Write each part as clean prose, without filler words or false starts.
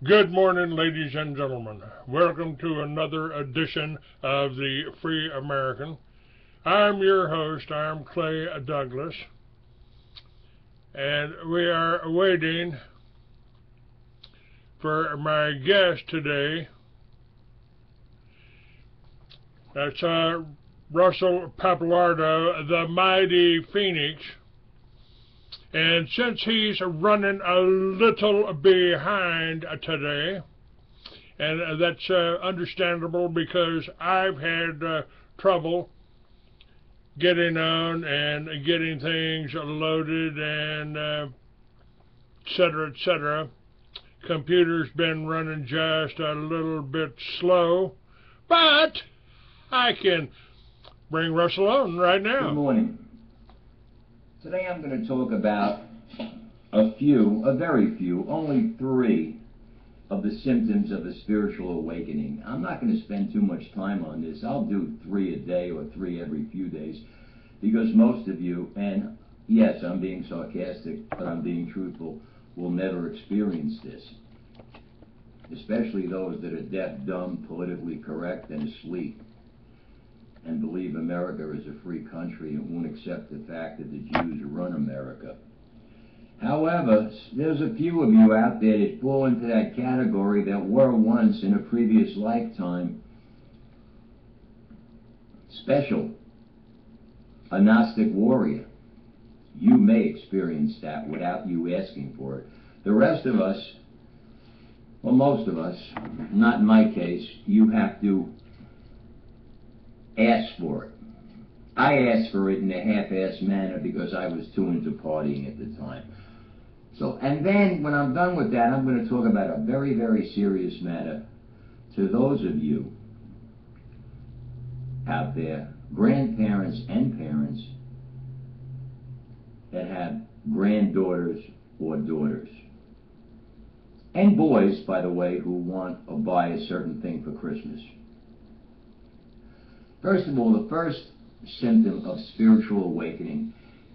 Good morning, ladies and gentlemen. Welcome to another edition of the Free American. I'm your host. I'm Clay Douglas. And we are waiting for my guest today. That's Russell Pappalardo, the Mighty Phoenix. And since he's running a little behind today, and that's understandable because I've had trouble getting on and getting things loaded and etc. Computer's been running just a little bit slow, but I can bring Russell on right now. Good morning. Today I'm going to talk about a very few, only 3 of the symptoms of a spiritual awakening. I'm not going to spend too much time on this. I'll do 3 a day or 3 every few days because most of you, and yes, I'm being sarcastic, but I'm being truthful, will never experience this. Especially those that are deaf, dumb, politically correct, and asleep, and believe America is a free country and won't accept the fact that the Jews run America. However, there's a few of you out there that fall into that category that were once in a previous lifetime special, a Gnostic warrior. You may experience that without you asking for it. The rest of us, well, most of us, not in my case, you have to ask for it. I asked for it in a half-assed manner because I was too into partying at the time. So, and then when I'm done with that, I'm going to talk about a very, very serious matter to those of you out there, grandparents and parents, that have granddaughters or daughters. And boys, by the way, who want or buy a certain thing for Christmas. First of all, the first symptom of spiritual awakening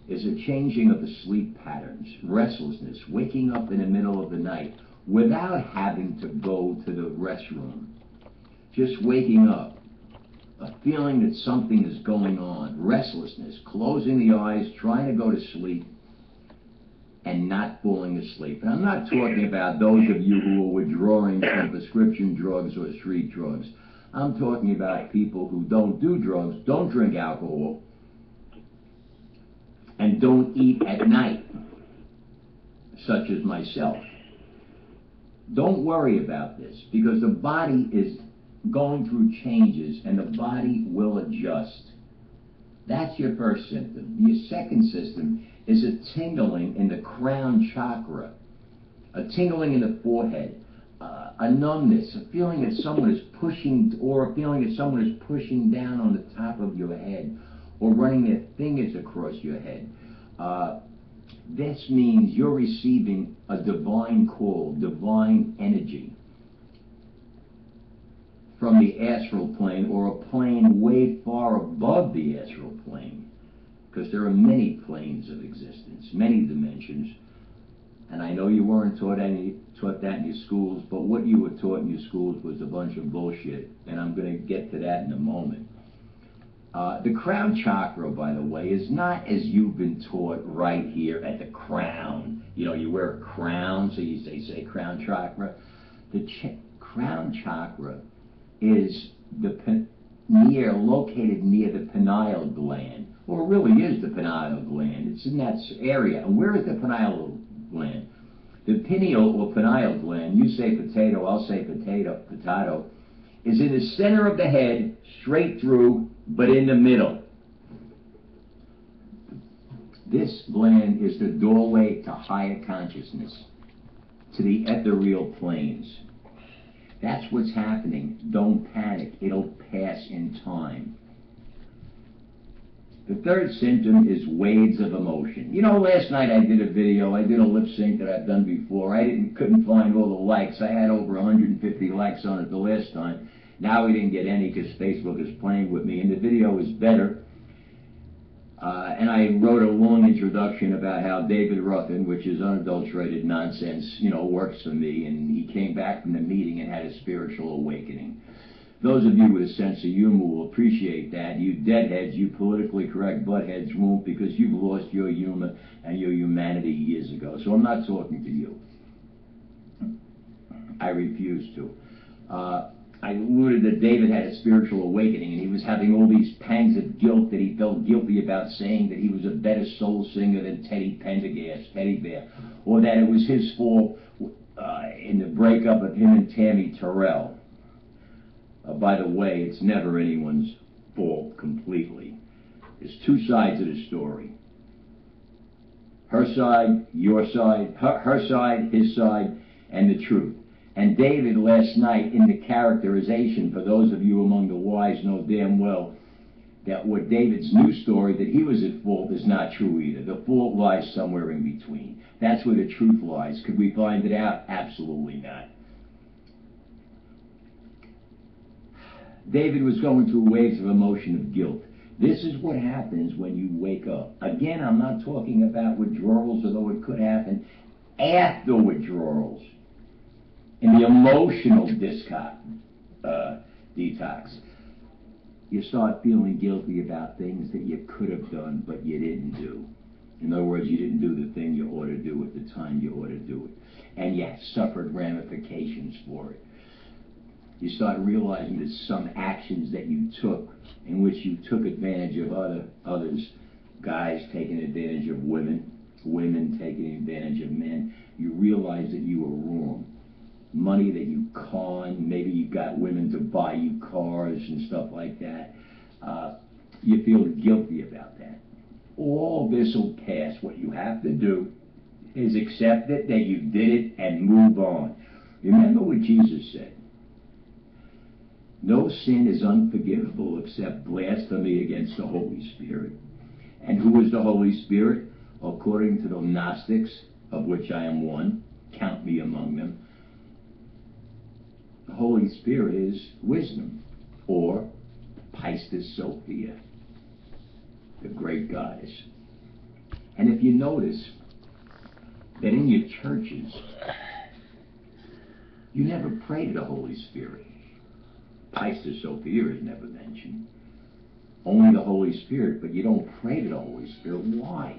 is a changing of the sleep patterns, restlessness, waking up in the middle of the night without having to go to the restroom. Just waking up, a feeling that something is going on, restlessness, closing the eyes, trying to go to sleep, and not falling asleep. And I'm not talking about those of you who are withdrawing from prescription drugs or street drugs. I'm talking about people who don't do drugs, don't drink alcohol, and don't eat at night, such as myself. Don't worry about this, because the body is going through changes, and the body will adjust. That's your first symptom. Your second symptom is a tingling in the crown chakra, a tingling in the forehead, a numbness, a feeling that someone is pushing, or a feeling that someone is pushing down on the top of your head, or running their fingers across your head. This means you're receiving a divine call, divine energy from the astral plane, or a plane way far above the astral plane, because there are many planes of existence, many dimensions. And I know you weren't taught that in your schools, but what you were taught in your schools was a bunch of bullshit, and I'm going to get to that in a moment. The crown chakra, by the way, is not as you've been taught right here at the crown. You know, you wear a crown, so you say crown chakra. The crown chakra is located near the pineal gland, or it really is the pineal gland. It's in that area. And where is the pineal gland? The pineal or pineal gland, you say potato, I'll say potato, is in the center of the head, straight through, but in the middle. This gland is the doorway to higher consciousness, to the ethereal planes. That's what's happening. Don't panic. It'll pass in time. The third symptom is waves of emotion. You know, last night I did a video. I did a lip sync that I've done before. I couldn't find all the likes. I had over 150 likes on it the last time. Now we didn't get any because Facebook is playing with me, and the video is better. And I wrote a long introduction about how David Ruffin, which is unadulterated nonsense, works for me, and he came back from the meeting and had a spiritual awakening. Those of you with a sense of humor will appreciate that. You deadheads, you politically correct buttheads won't, because you've lost your humor and your humanity years ago. So I'm not talking to you. I refuse to. I alluded that David had a spiritual awakening, and he was having all these pangs of guilt that he felt guilty about saying that he was a better soul singer than Teddy Pendergast, Teddy Bear, or that it was his fault in the breakup of him and Tammy Terrell. By the way, it's never anyone's fault completely. There's two sides of the story. Her side, your side, her side, his side, and the truth. And David last night, in the characterization, for those of you among the wise know damn well that what David's new story, that he was at fault, is not true either. The fault lies somewhere in between. That's where the truth lies. Could we find it out? Absolutely not. David was going through waves of emotion of guilt. This is what happens when you wake up. Again, I'm not talking about withdrawals, although it could happen after withdrawals. In the emotional detox, you start feeling guilty about things that you could have done, but you didn't do. In other words, you didn't do the thing you ought to do at the time you ought to do it. And you suffered ramifications for it. You start realizing that some actions that you took, in which you took advantage of others, guys taking advantage of women, women taking advantage of men, you realize that you were wrong. Money that you con, maybe you got women to buy you cars and stuff like that. You feel guilty about that. All this will pass. What you have to do is accept it, that you did it, and move on. Remember what Jesus said. No sin is unforgivable except blasphemy against the Holy Spirit. And who is the Holy Spirit? According to the Gnostics, of which I am one, count me among them, the Holy Spirit is wisdom, or Pistis Sophia, the great goddess. And if you notice that in your churches, you never pray to the Holy Spirit. Pistis Sophia is never mentioned. Only the Holy Spirit, but you don't pray to the Holy Spirit. Why?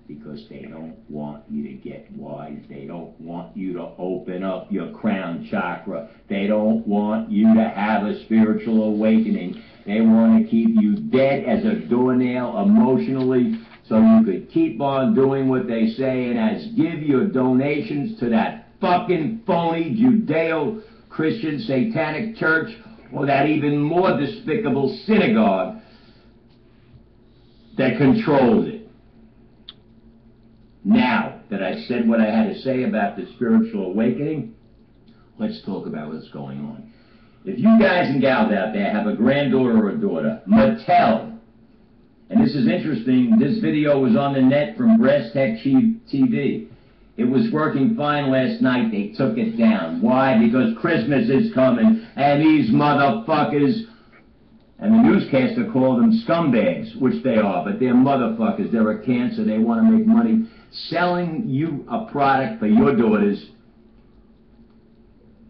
Because they don't want you to get wise. They don't want you to open up your crown chakra. They don't want you to have a spiritual awakening. They want to keep you dead as a doornail emotionally, so you could keep on doing what they say and as give your donations to that fucking phony Judeo-Christian satanic church, or that even more despicable synagogue that controls it. Now that I've said what I had to say about the spiritual awakening, let's talk about what's going on. If you guys and gals out there have a granddaughter or a daughter, Mattel, and this is interesting, this video was on the net from Breast Tech TV. It was working fine last night. They took it down. Why? Because Christmas is coming, and these motherfuckers, and the newscaster called them scumbags, which they are, but they're motherfuckers. They're a cancer. They want to make money selling you a product for your daughters,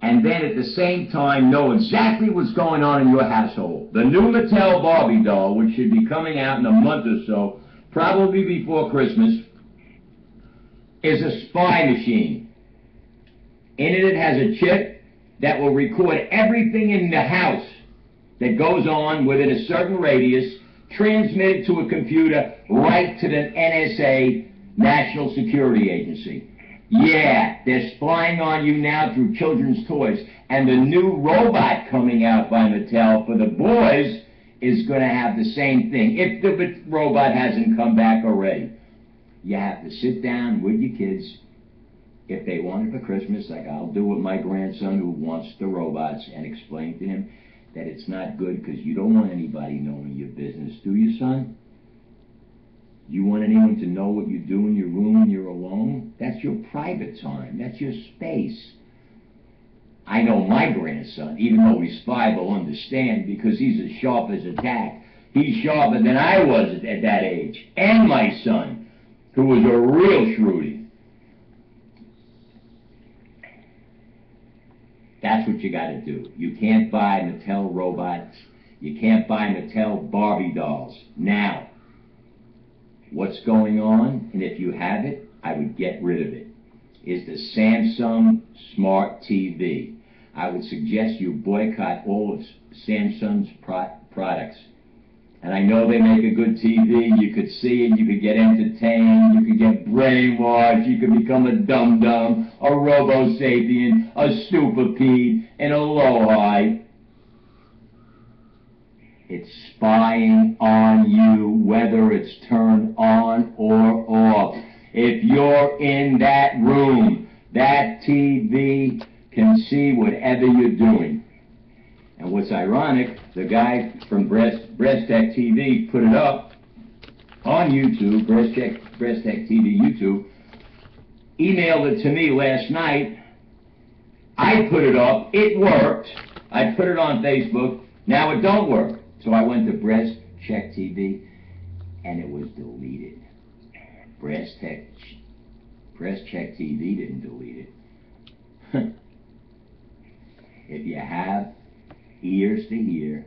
and then at the same time know exactly what's going on in your household. The new Mattel Barbie doll, which should be coming out in a month or so, probably before Christmas, is a spy machine. In it has a chip that will record everything in the house that goes on within a certain radius, transmit it to a computer right to the NSA, National Security Agency. Yeah, they're spying on you now through children's toys. And the new robot coming out by Mattel for the boys is going to have the same thing, if the robot hasn't come back already. You have to sit down with your kids, if they want it for Christmas, like I'll do with my grandson who wants the robots, and explain to him that it's not good because you don't want anybody knowing your business, do you, son? You want anyone to know what you do in your room when you're alone? That's your private time. That's your space. I know my grandson, even though he's 5, will understand because he's as sharp as a tack. He's sharper than I was at that age. And my son, who was a real shrewdy. That's what you gotta do. You can't buy Mattel robots. You can't buy Mattel Barbie dolls. Now, what's going on, and if you have it, I would get rid of it, is the Samsung Smart TV. I would suggest you boycott all of Samsung's products. And I know they make a good TV, you could see it, you could get entertained, you could get brainwashed, you could become a dum-dum, a robo-sapien, a stupid, and a low-high. It's spying on you, whether it's turned on or off. If you're in that room, that TV can see whatever you're doing. And what's ironic, the guy from Breast Tech TV put it up on YouTube, Breast Tech TV YouTube, emailed it to me last night. I put it up, it worked. I put it on Facebook, now it don't work. So I went to Breast Tech TV, and it was deleted. Breast Tech TV didn't delete it. If you have ears to hear,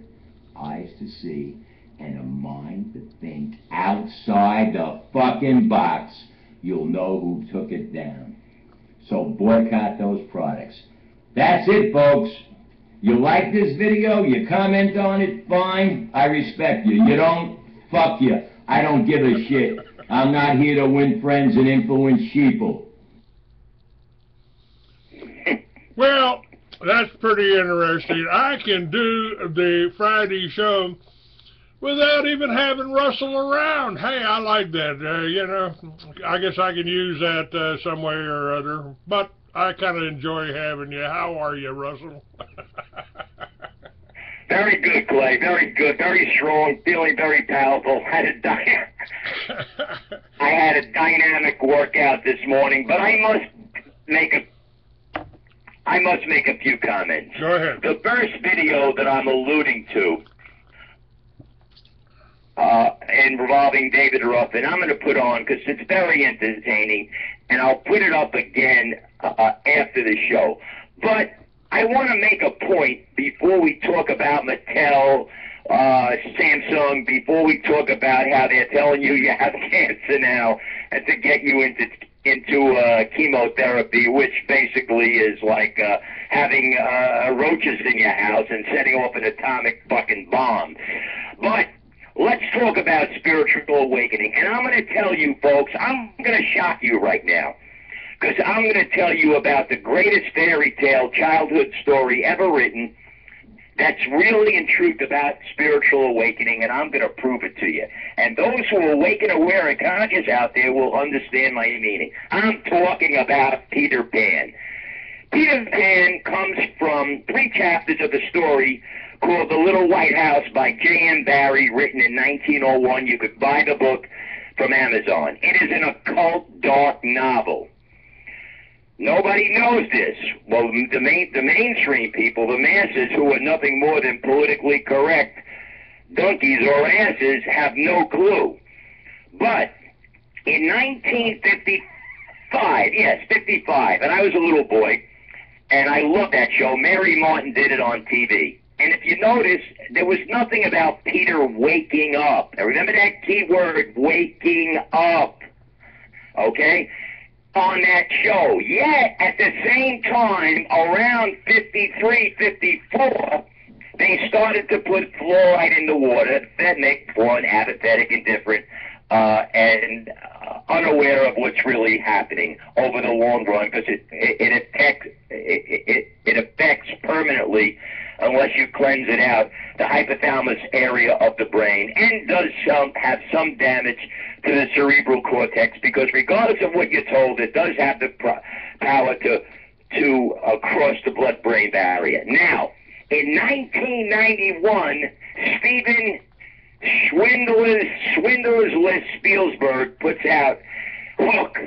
eyes to see, and a mind to think outside the fucking box, you'll know who took it down. So boycott those products. That's it, folks. You like this video, you comment on it, fine, I respect you. You don't, fuck you. I don't give a shit. I'm not here to win friends and influence sheeple. Well, that's pretty interesting. I can do the Friday show without even having Russell around. Hey, I like that. You know, I guess I can use that some way or other. But I kind of enjoy having you. How are you, Russell? Very good, Clay. Very good. Very strong. Feeling very powerful. I had a dynamic workout this morning, but I must make a few comments. Go ahead. The first video that I'm alluding to, involving David Ruffin, I'm going to put on because it's very entertaining, and I'll put it up again after the show. But I want to make a point before we talk about Mattel, Samsung, before we talk about how they're telling you you have cancer now and to get you into chemotherapy, which basically is like having roaches in your house and setting off an atomic fucking bomb. But let's talk about spiritual awakening. And I'm going to tell you, folks, I'm going to shock you right now, because I'm going to tell you about the greatest fairy tale childhood story ever written that's really in truth about spiritual awakening, and I'm going to prove it to you. And those who are awake and aware and conscious out there will understand my meaning. I'm talking about Peter Pan. Peter Pan comes from 3 chapters of a story called The Little White House by J.M. Barrie, written in 1901. You could buy the book from Amazon. It is an occult, dark novel. Nobody knows this. Well, the mainstream people, the masses, who are nothing more than politically correct donkeys or asses, have no clue. But in 1955, yes, 55, and I was a little boy, and I loved that show. Mary Martin did it on TV. And if you notice, there was nothing about Peter waking up. Now, remember that key word, waking up, okay, on that show. Yet, at the same time, around 53, 54, they started to put fluoride in the water that makes one apathetic, indifferent, and unaware of what's really happening over the long run, because it affects permanently, unless you cleanse it out, the hypothalamus area of the brain, and does have some damage to the cerebral cortex, because regardless of what you're told, it does have the power to cross the blood-brain barrier. Now, in 1991, Steven Schindler's List Spielberg puts out Hook,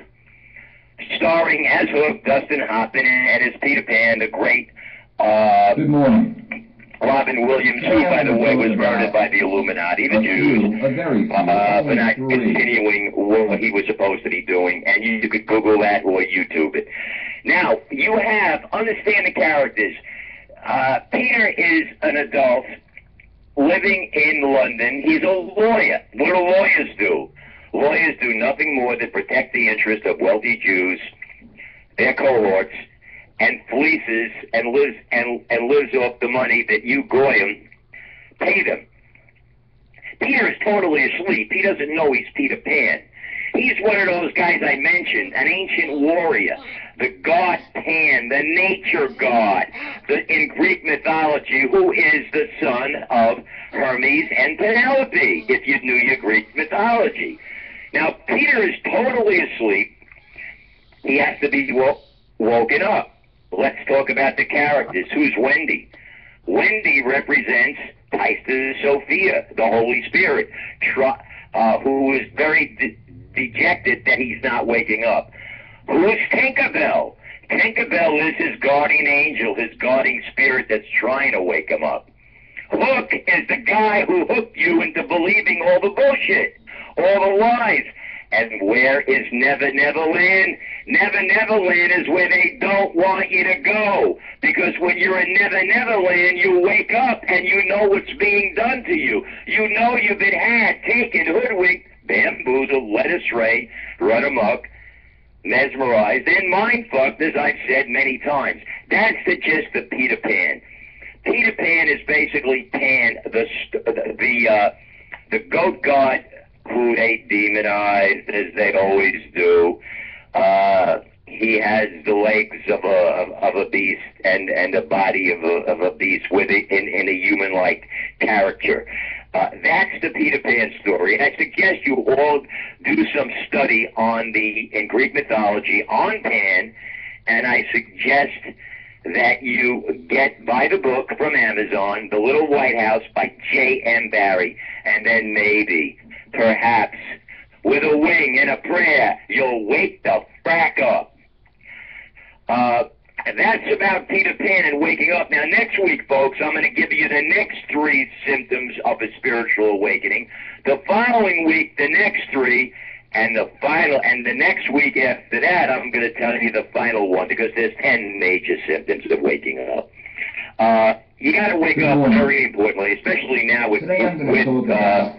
starring as Hook, Dustin Hoffman, and as Peter Pan, the great Good morning. Robin Williams, who, by the way, was murdered by the Illuminati, the Jews, for not continuing what he was supposed to be doing. And you could Google that or YouTube it. Now, you have, understand the characters. Peter is an adult living in London. He's a lawyer. What do lawyers do? Lawyers do nothing more than protect the interest of wealthy Jews, their cohorts, and fleeces and lives off the money that you goyim pay them. Peter is totally asleep. He doesn't know he's Peter Pan. He's one of those guys I mentioned, an ancient warrior, the god Pan, the nature god, in Greek mythology, who is the son of Hermes and Penelope, if you knew your Greek mythology. Now, Peter is totally asleep. He has to be woken up. Let's talk about the characters. Who's Wendy? Wendy represents Tyster Sophia, the Holy Spirit, who is very dejected that he's not waking up. Who is Tinkerbell? Tinkerbell is his guardian angel, his guardian spirit that's trying to wake him up. Hook is the guy who hooked you into believing all the bullshit, all the lies. And where is Never Never Land? Never Never Land is where they don't want you to go. Because when you're in Never Never Land, you wake up and you know what's being done to you. You know you've been had, taken, hoodwinked, bamboozled, led astray, run amok, mesmerized, and mind-fucked, as I've said many times. That's the gist of Peter Pan. Peter Pan is basically Pan, the goat god, who they demonized, as they always do. He has the legs of a beast and the body of a beast with it in a human-like character. That's the Peter Pan story. And I suggest you all do some study in Greek mythology on Pan, and I suggest that you buy the book from Amazon, The Little White House by J.M. Barrie, and then maybe, perhaps, with a wing and a prayer, you'll wake the frack up. That's about Peter Pan and waking up. Now, next week, folks, I'm going to give you the next 3 symptoms of a spiritual awakening. The following week, the next 3, and the next week after that, I'm going to tell you the final one, because there's 10 major symptoms of waking up. You got to wake up, very importantly, especially now with Mattel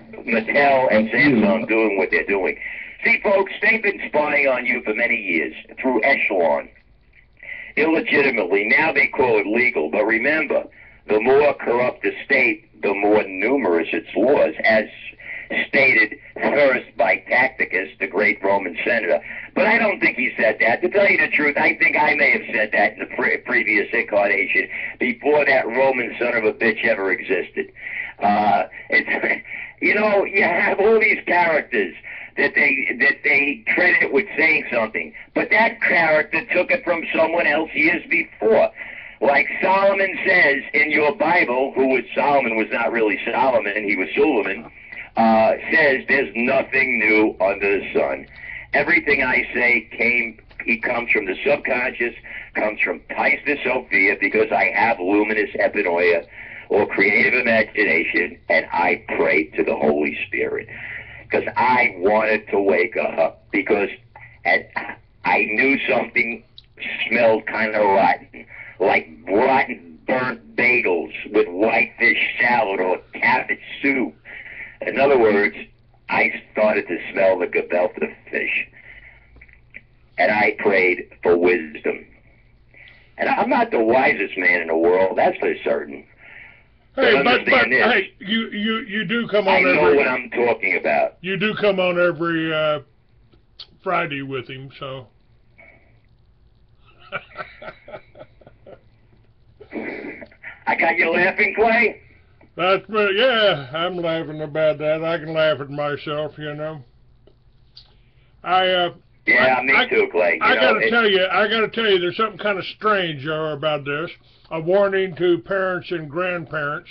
and Samsung doing what they're doing. See, folks, they've been spying on you for many years through Echelon, illegitimately. Now they call it legal. But remember, the more corrupt the state, the more numerous its laws, as stated first by Tacitus, the great Roman senator. But I don't think he said that. To tell you the truth, I think I may have said that in the previous incarnation, before that Roman son of a bitch ever existed. You know, you have all these characters that they credit with saying something, but that character took it from someone else years before. Like Solomon says in your Bible, Solomon was not really Solomon, he was Suleiman, says there's nothing new under the sun. Everything I say comes from the subconscious, comes from Tyster Sophia, because I have luminous epinoia, or creative imagination, and I pray to the Holy Spirit. Because I wanted to wake up, because I knew something smelled kind of rotten, like rotten burnt bagels with whitefish salad or cabbage soup. In other words, I started to smell the gefilte fish. And I prayed for wisdom. And I'm not the wisest man in the world, that's for certain. Hey, but hey, you do come on. I know what I'm talking about. You do come on every Friday with him, so. I got you laughing, Clay? Yeah, I'm laughing about that. I can laugh at myself, you know. Me too, Clay. I gotta tell you, there's something kind of strange about this. A warning to parents and grandparents.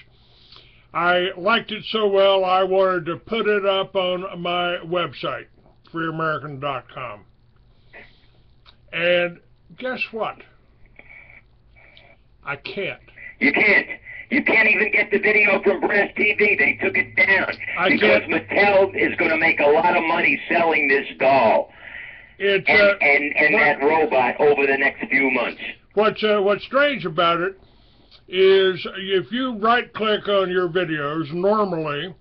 I liked it so well, I wanted to put it up on my website, freeamerican.com. And guess what? I can't. You can't. You can't even get the video from Breast TV. They took it down because can't. Mattel is going to make a lot of money selling this doll It's, and that robot over the next few months. What's strange about it is if you right-click on your videos, normally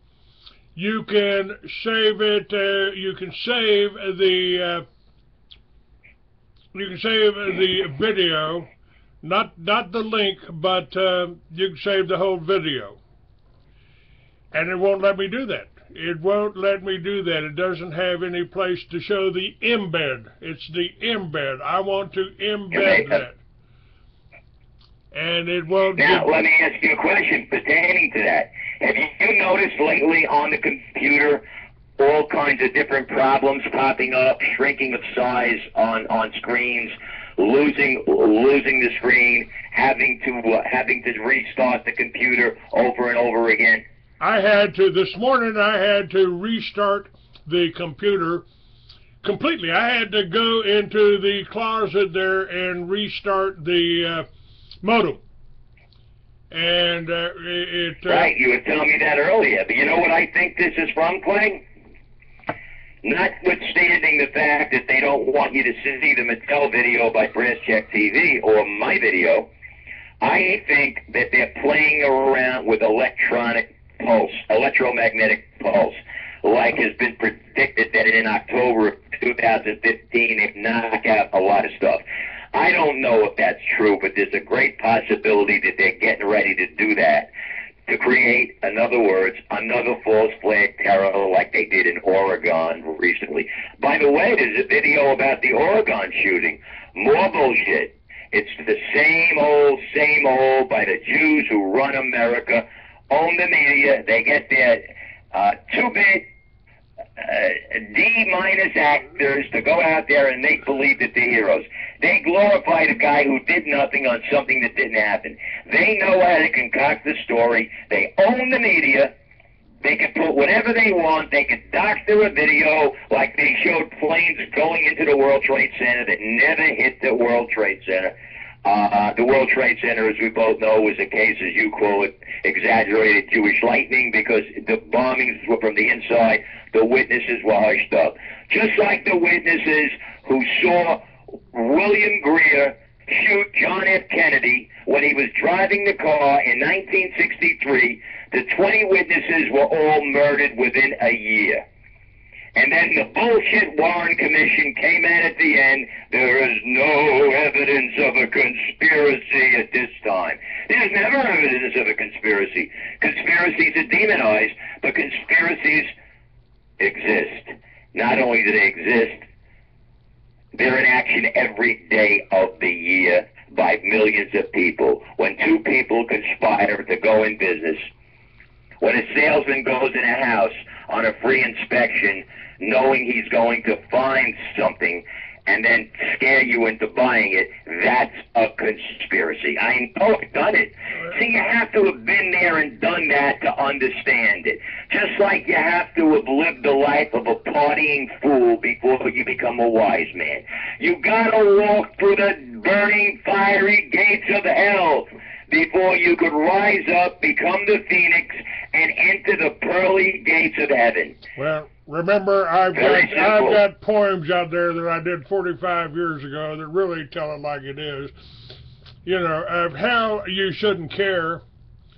you can save it. You can save the video. Not the link, but you can save the whole video. And it won't let me do that. It won't let me do that. It doesn't have any place to show the embed. It's the embed. I want to embed that. And it won't. Now, let me ask you a question pertaining to that. Have you noticed lately on the computer all kinds of different problems popping up, shrinking of size on screens, losing the screen, having to restart the computer over and over again? This morning I had to restart the computer completely. I had to go into the closet there and restart the modem. And right, you were telling me that earlier. But you know what I think this is from, Clay? Notwithstanding the fact that they don't want you to see the Mattel video by Brass Check TV or my video, I think that they're playing around with electromagnetic pulse, like has been predicted that in October of 2015 they've knocked out a lot of stuff. I don't know if that's true, but there's a great possibility that they're getting ready to do that, to create, in other words, another false flag terror like they did in Oregon recently. By the way, there's a video about the Oregon shooting. More bullshit. It's the same old by the Jews who run America, own the media. They get their two-bit D- actors to go out there and make believe that they're heroes. They glorify the guy who did nothing on something that didn't happen. They know how to concoct the story. They own the media. They can put whatever they want. They can doctor a video like they showed planes going into the World Trade Center that never hit the World Trade Center. The World Trade Center, as we both know, was a case, as you call it, exaggerated Jewish lightning, because the bombings were from the inside. The witnesses were hushed up. Just like the witnesses who saw William Greer shoot John F. Kennedy when he was driving the car in 1963. The 20 witnesses were all murdered within a year. And then the bullshit Warren Commission came out at the end. There is no evidence of a conspiracy at this time. There's never evidence of a conspiracy. Conspiracies are demonized, but conspiracies exist. Not only do they exist, they're in action every day of the year by millions of people. When two people conspire to go in business, when a salesman goes in a house on a free inspection, knowing he's going to find something and then scare you into buying it, that's a conspiracy. I know I've done it. See, you have to have been there and done that to understand it. Just like you have to have lived the life of a partying fool before you become a wise man. You gotta walk through the burning, fiery gates of hell before you could rise up, become the phoenix, and enter the pearly gates of heaven. Well, remember, I've got poems out there that I did 45 years ago that really tell it like it is. You know, of how you shouldn't care.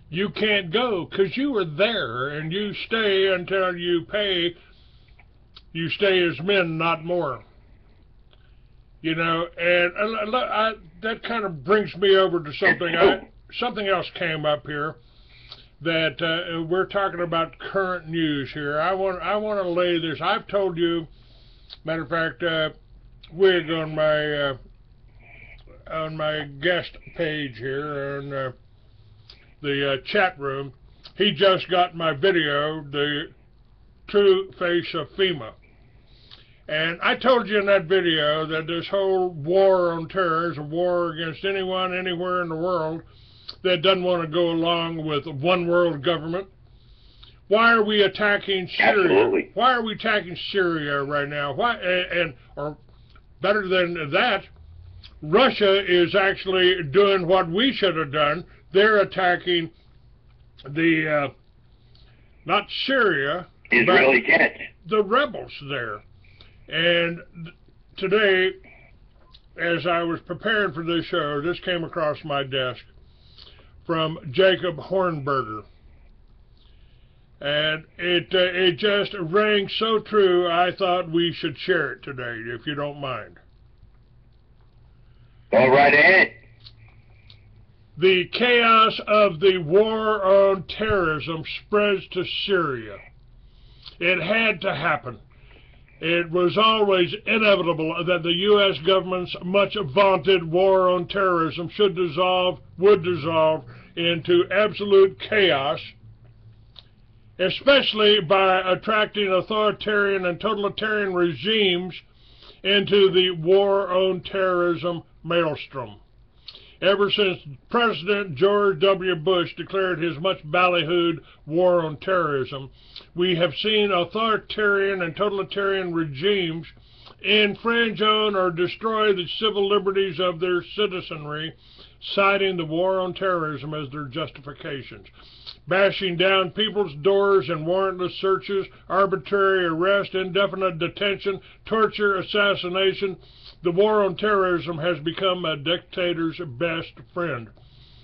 You can't go because you were there, and you stay until you pay. You stay as men, not more. You know, and that kind of brings me over to something. Something else came up here that we're talking about current news here. I want to lay this. I've told you, matter of fact, Wig on my guest page here on the chat room, he just got my video, The True Face of FEMA. And I told you in that video that this whole war on terror is a war against anyone, anywhere in the world that doesn't want to go along with one world government. Why are we attacking Syria? Absolutely. Why are we attacking Syria right now? Why? Or better than that, Russia is actually doing what we should have done. They're attacking not Syria, Israeli but jets. the rebels there. And today, as I was preparing for this show, this came across my desk from Jacob Hornberger. And it just rang so true, I thought we should share it today, if you don't mind. Go right ahead. The chaos of the war on terrorism spreads to Syria. It had to happen. It was always inevitable that the U.S. government's much vaunted war on terrorism would dissolve into absolute chaos, especially by attracting authoritarian and totalitarian regimes into the war on terrorism maelstrom. Ever since President George W. Bush declared his much ballyhooed war on terrorism, we have seen authoritarian and totalitarian regimes infringe on or destroy the civil liberties of their citizenry, citing the war on terrorism as their justifications. Bashing down people's doors and warrantless searches, arbitrary arrest, indefinite detention, torture, assassination, the war on terrorism has become a dictator's best friend.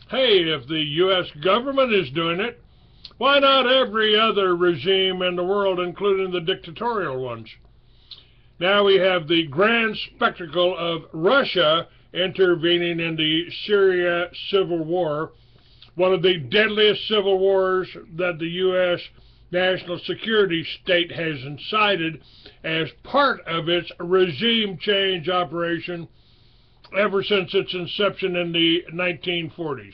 Hey, if the U.S. government is doing it, why not every other regime in the world, including the dictatorial ones? Now we have the grand spectacle of Russia intervening in the Syria civil war, one of the deadliest civil wars that the U.S. national security state has incited as part of its regime change operation ever since its inception in the 1940s.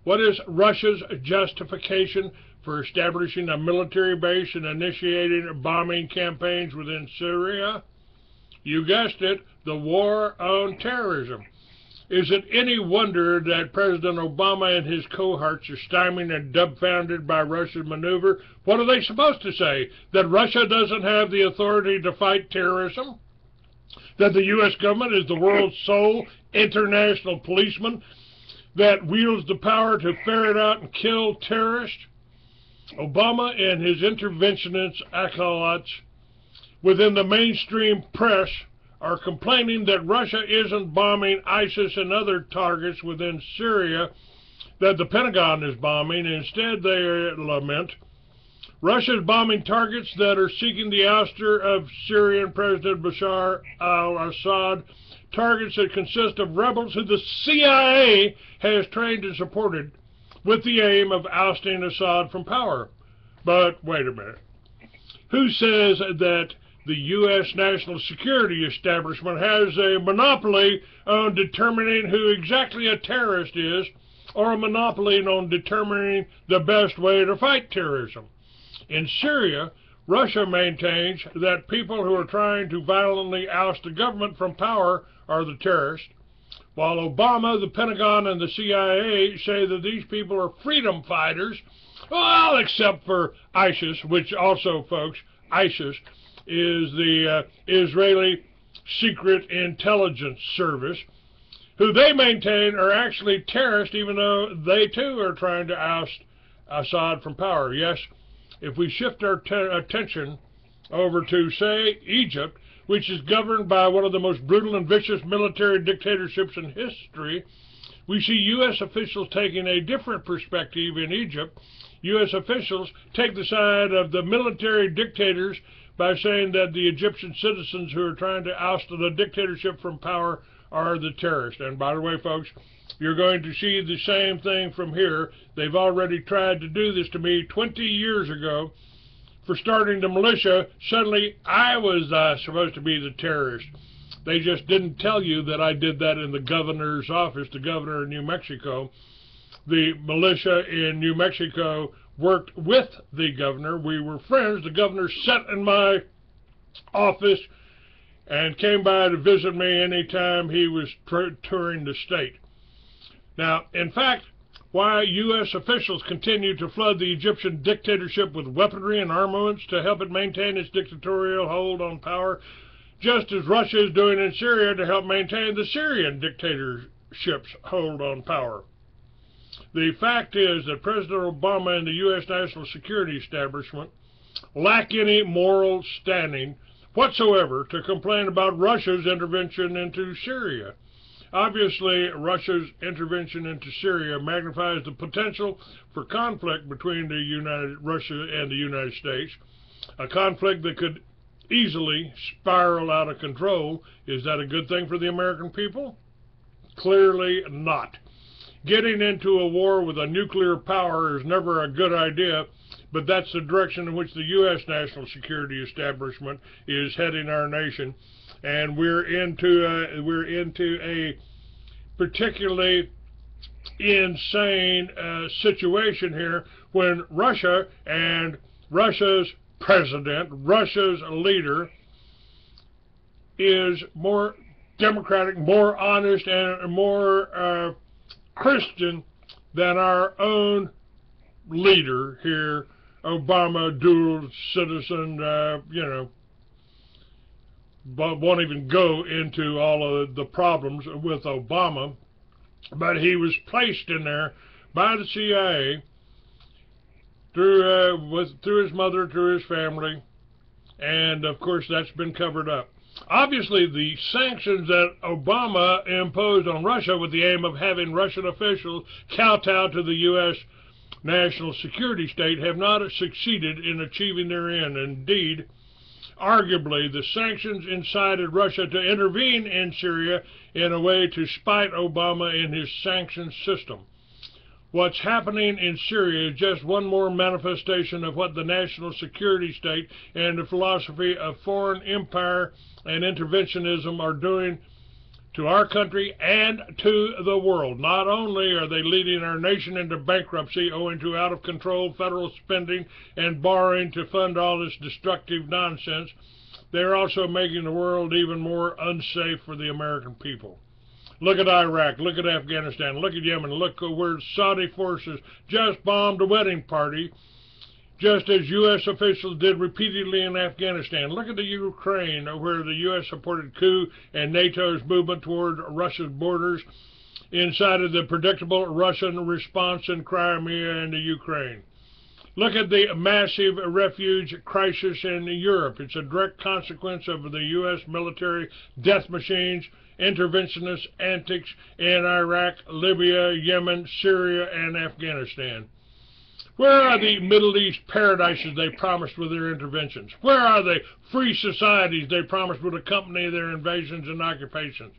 What is Russia's justification for establishing a military base and initiating bombing campaigns within Syria? You guessed it, the war on terrorism. Is it any wonder that President Obama and his cohorts are stymied and dumbfounded by Russia's maneuver? What are they supposed to say? That Russia doesn't have the authority to fight terrorism? That the U.S. government is the world's sole international policeman that wields the power to ferret out and kill terrorists? Obama and his interventionist acolytes within the mainstream press are complaining that Russia isn't bombing ISIS and other targets within Syria that the Pentagon is bombing. Instead, they lament Russia's bombing targets that are seeking the ouster of Syrian President Bashar al-Assad, targets that consist of rebels who the CIA has trained and supported with the aim of ousting Assad from power. But wait a minute. Who says that the U.S. national security establishment has a monopoly on determining who exactly a terrorist is, or a monopoly on determining the best way to fight terrorism? In Syria, Russia maintains that people who are trying to violently oust the government from power are the terrorists, while Obama, the Pentagon, and the CIA say that these people are freedom fighters, well, except for ISIS, which also, folks, ISIS is the Israeli Secret Intelligence Service, who they maintain are actually terrorists, even though they too are trying to oust Assad from power. Yes, if we shift our attention over to, say, Egypt, which is governed by one of the most brutal and vicious military dictatorships in history, we see U.S. officials taking a different perspective in Egypt. U.S. officials take the side of the military dictators by saying that the Egyptian citizens who are trying to oust the dictatorship from power are the terrorists. And by the way, folks, you're going to see the same thing from here. They've already tried to do this to me 20 years ago for starting the militia. Suddenly, I was supposed to be the terrorist. They just didn't tell you that I did that in the governor's office, the governor of New Mexico. The militia in New Mexico worked with the governor. We were friends. The governor sat in my office and came by to visit me anytime he was touring the state. Now, in fact, why U.S. officials continue to flood the Egyptian dictatorship with weaponry and armaments to help it maintain its dictatorial hold on power, just as Russia is doing in Syria to help maintain the Syrian dictatorship's hold on power. The fact is that President Obama and the U.S. national security establishment lack any moral standing whatsoever to complain about Russia's intervention into Syria. Obviously, Russia's intervention into Syria magnifies the potential for conflict between Russia and the United States, a conflict that could easily spiral out of control. Is that a good thing for the American people? Clearly not. Getting into a war with a nuclear power is never a good idea, but that's the direction in which the U.S. national security establishment is heading our nation, and we're into a particularly insane situation here when Russia and Russia's president, Russia's leader, is more democratic, more honest, and more Christian than our own leader here, Obama, dual citizen, but won't even go into all of the problems with Obama. But he was placed in there by the CIA through his mother, through his family, and of course that's been covered up. Obviously, the sanctions that Obama imposed on Russia with the aim of having Russian officials kowtow to the U.S. national security state have not succeeded in achieving their end. Indeed, arguably, the sanctions incited Russia to intervene in Syria in a way to spite Obama in his sanctions system. What's happening in Syria is just one more manifestation of what the national security state and the philosophy of foreign empire and interventionism are doing to our country and to the world. Not only are they leading our nation into bankruptcy owing to out-of-control federal spending and borrowing to fund all this destructive nonsense, they're also making the world even more unsafe for the American people. Look at Iraq, look at Afghanistan, look at Yemen, look where Saudi forces just bombed a wedding party, just as U.S. officials did repeatedly in Afghanistan. Look at the Ukraine, where the U.S. supported coup and NATO's movement toward Russia's borders inside of the predictable Russian response in Crimea and the Ukraine. Look at the massive refuge crisis in Europe. It's a direct consequence of the U.S. military death machines, interventionist antics in Iraq, Libya, Yemen, Syria, and Afghanistan. Where are the Middle East paradises they promised with their interventions? Where are the free societies they promised would accompany their invasions and occupations?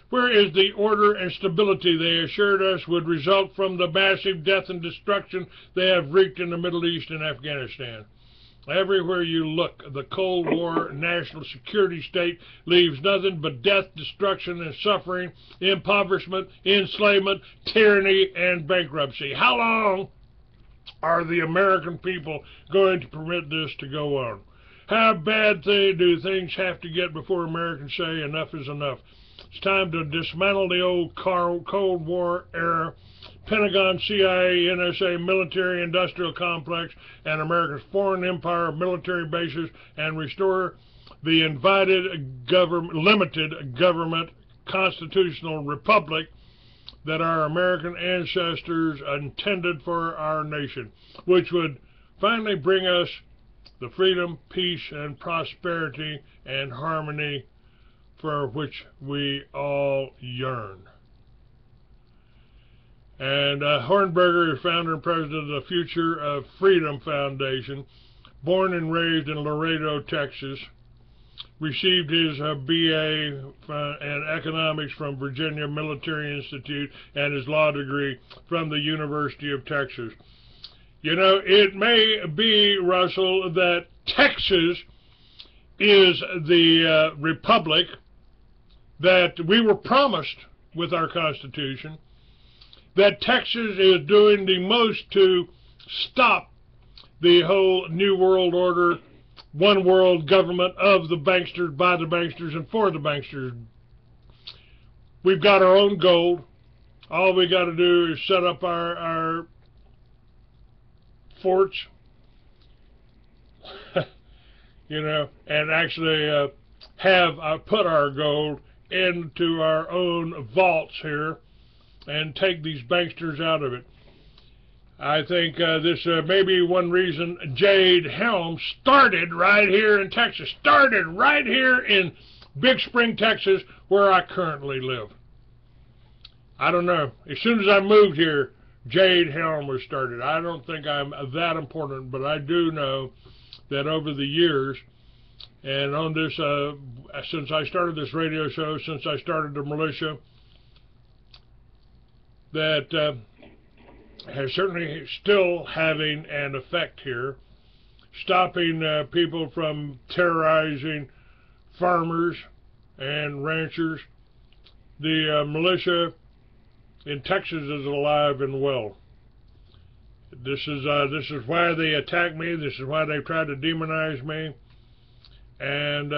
Where is the order and stability they assured us would result from the massive death and destruction they have wreaked in the Middle East and Afghanistan? Everywhere you look, the Cold War national security state leaves nothing but death, destruction, and suffering, impoverishment, enslavement, tyranny, and bankruptcy. How long are the American people going to permit this to go on? How bad do things have to get before Americans say enough is enough? It's time to dismantle the old Cold War era Pentagon, CIA, NSA, military-industrial complex, and America's foreign empire military bases, and restore the limited government constitutional republic that our American ancestors intended for our nation, which would finally bring us the freedom, peace, and prosperity and harmony for which we all yearn. And Hornberger is founder and president of the Future of Freedom Foundation, born and raised in Laredo, Texas, received his BA in economics from Virginia Military Institute and his law degree from the University of Texas. You know, it may be, Russell, that Texas is the republic that we were promised with our Constitution, that Texas is doing the most to stop the whole New World Order, one world government of the banksters, by the banksters, and for the banksters. We've got our own gold. All we got to do is set up our forts, you know, and actually put our gold into our own vaults here and take these banksters out of it. I think this may be one reason Jade Helm started right here in Texas, started right here in Big Spring, Texas, where I currently live. I don't know. As soon as I moved here, Jade Helm was started. I don't think I'm that important, but I do know that over the years, and on this, since I started this radio show, since I started the militia, that has certainly still having an effect here, stopping people from terrorizing farmers and ranchers. The militia in Texas is alive and well. This is why they attack me. This is why they try to demonize me. And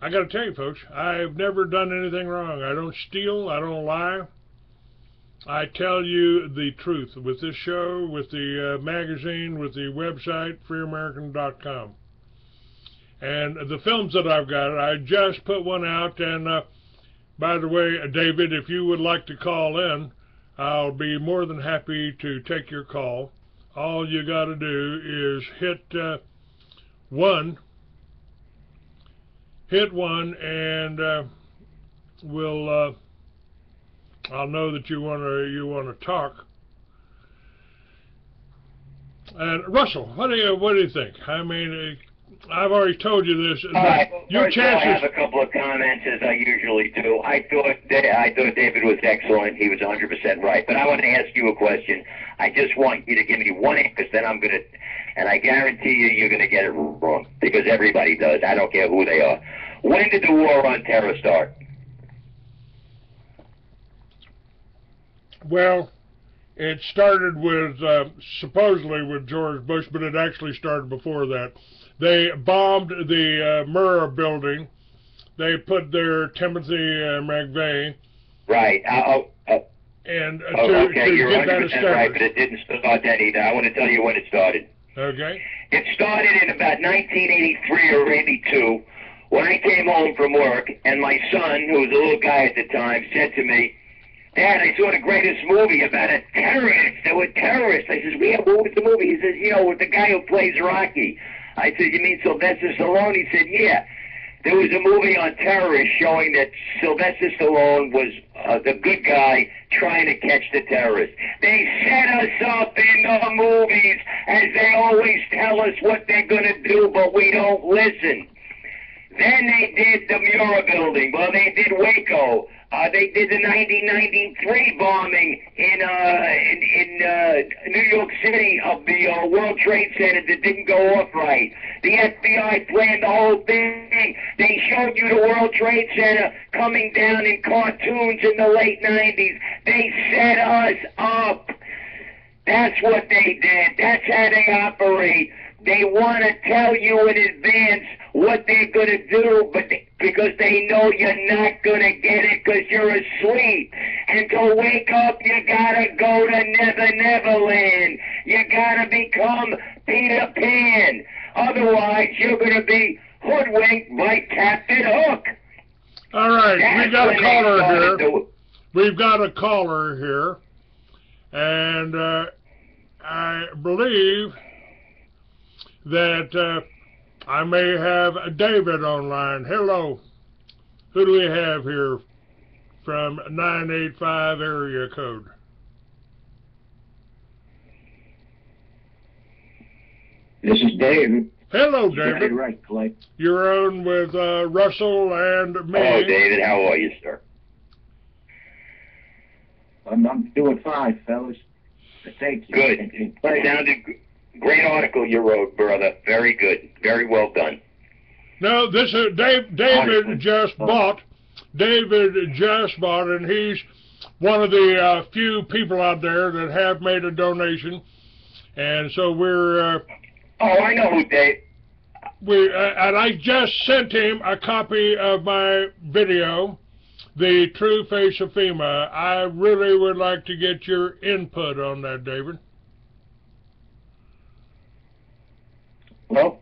I got to tell you, folks, I've never done anything wrong. I don't steal. I don't lie. I tell you the truth with this show, with the magazine, with the website, freeamerican.com. And the films that I've got, I just put one out. And by the way, David, if you would like to call in, I'll be more than happy to take your call. All you got to do is hit one, and we'll. I'll know that you want to talk. And Russell, what do you think? I mean, I've already told you this. All right. Well, first of all, I have a couple of comments, as I usually do. I thought David was excellent. He was 100% right. But I want to ask you a question. I just want you to give me one answer, then I'm going to, and I guarantee you're going to get it wrong, because everybody does. I don't care who they are. When did the war on terror start? Well, it started with, supposedly with George Bush, but it actually started before that. They bombed the Murrah building. They put there Timothy McVeigh. Right. And okay, to you're get that 100% established. right, but it didn't start then either. I want to tell you when it started. Okay. It started in about 1983 or 82, when I came home from work, and my son, who was a little guy at the time, said to me, "Dad, I saw the greatest movie about a terrorist. There were terrorists." I says, "Yeah, what was the movie?" He says, with the guy who plays Rocky. I said, "You mean Sylvester Stallone?" He said, "Yeah." There was a movie on terrorists showing that Sylvester Stallone was the good guy trying to catch the terrorists. They set us up in the movies, as they always tell us what they're going to do, but we don't listen. Then they did the Murrah building. Well, they did Waco. They did the 1993 bombing in New York City of the World Trade Center that didn't go off right. The FBI planned the whole thing. They showed you the World Trade Center coming down in cartoons in the late 90s. They set us up. That's what they did. That's how they operate. They want to tell you in advance what they're going to do, but because they know you're not going to get it because you're asleep. And to wake up, you got to go to Never Neverland. You got to become Peter Pan. Otherwise, you're going to be hoodwinked by Captain Hook. All right, we got a caller here. We've got a caller here, and I believe that I may have David online. Hello. Who do we have here from 985 area code? This is David. Hello, David. You're right, Clay. You're on with Russell and me. Hello, David. How are you, sir? I'm doing fine, fellas. Thank you. Good. And Sounded good. Great article you wrote, brother. Very good. Very well done. No, this is David just bought. David just bought, and he's one of the few people out there that have made a donation. And so we're... oh, I know who Dave... and I just sent him a copy of my video, The True Face of FEMA. I really would like to get your input on that, David. Well,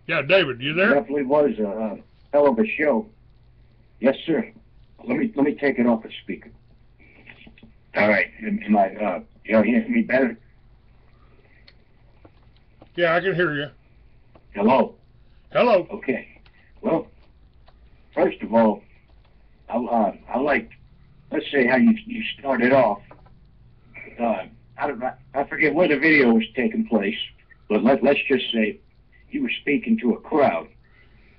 yeah, David, you there? definitely was a hell of a show. Yes, sir. Let me take it off the speaker. All right. Am I, you hear me better? Yeah, I can hear you. Hello? Hello. Okay. Well, first of all, I like, let's say how you started off. I forget where the video was taking place, but let's just say you were speaking to a crowd.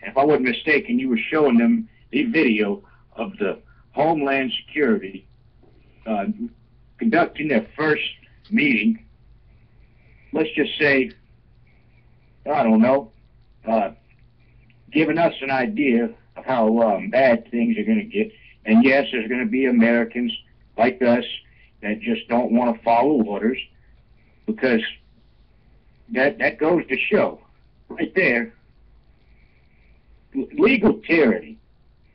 And if I wasn't mistaken, you were showing them the video of the Homeland Security conducting their first meeting. Let's just say, I don't know, giving us an idea of how bad things are going to get. And yes, there's going to be Americans like us that just don't want to follow orders, because that goes to show right there, legal tyranny.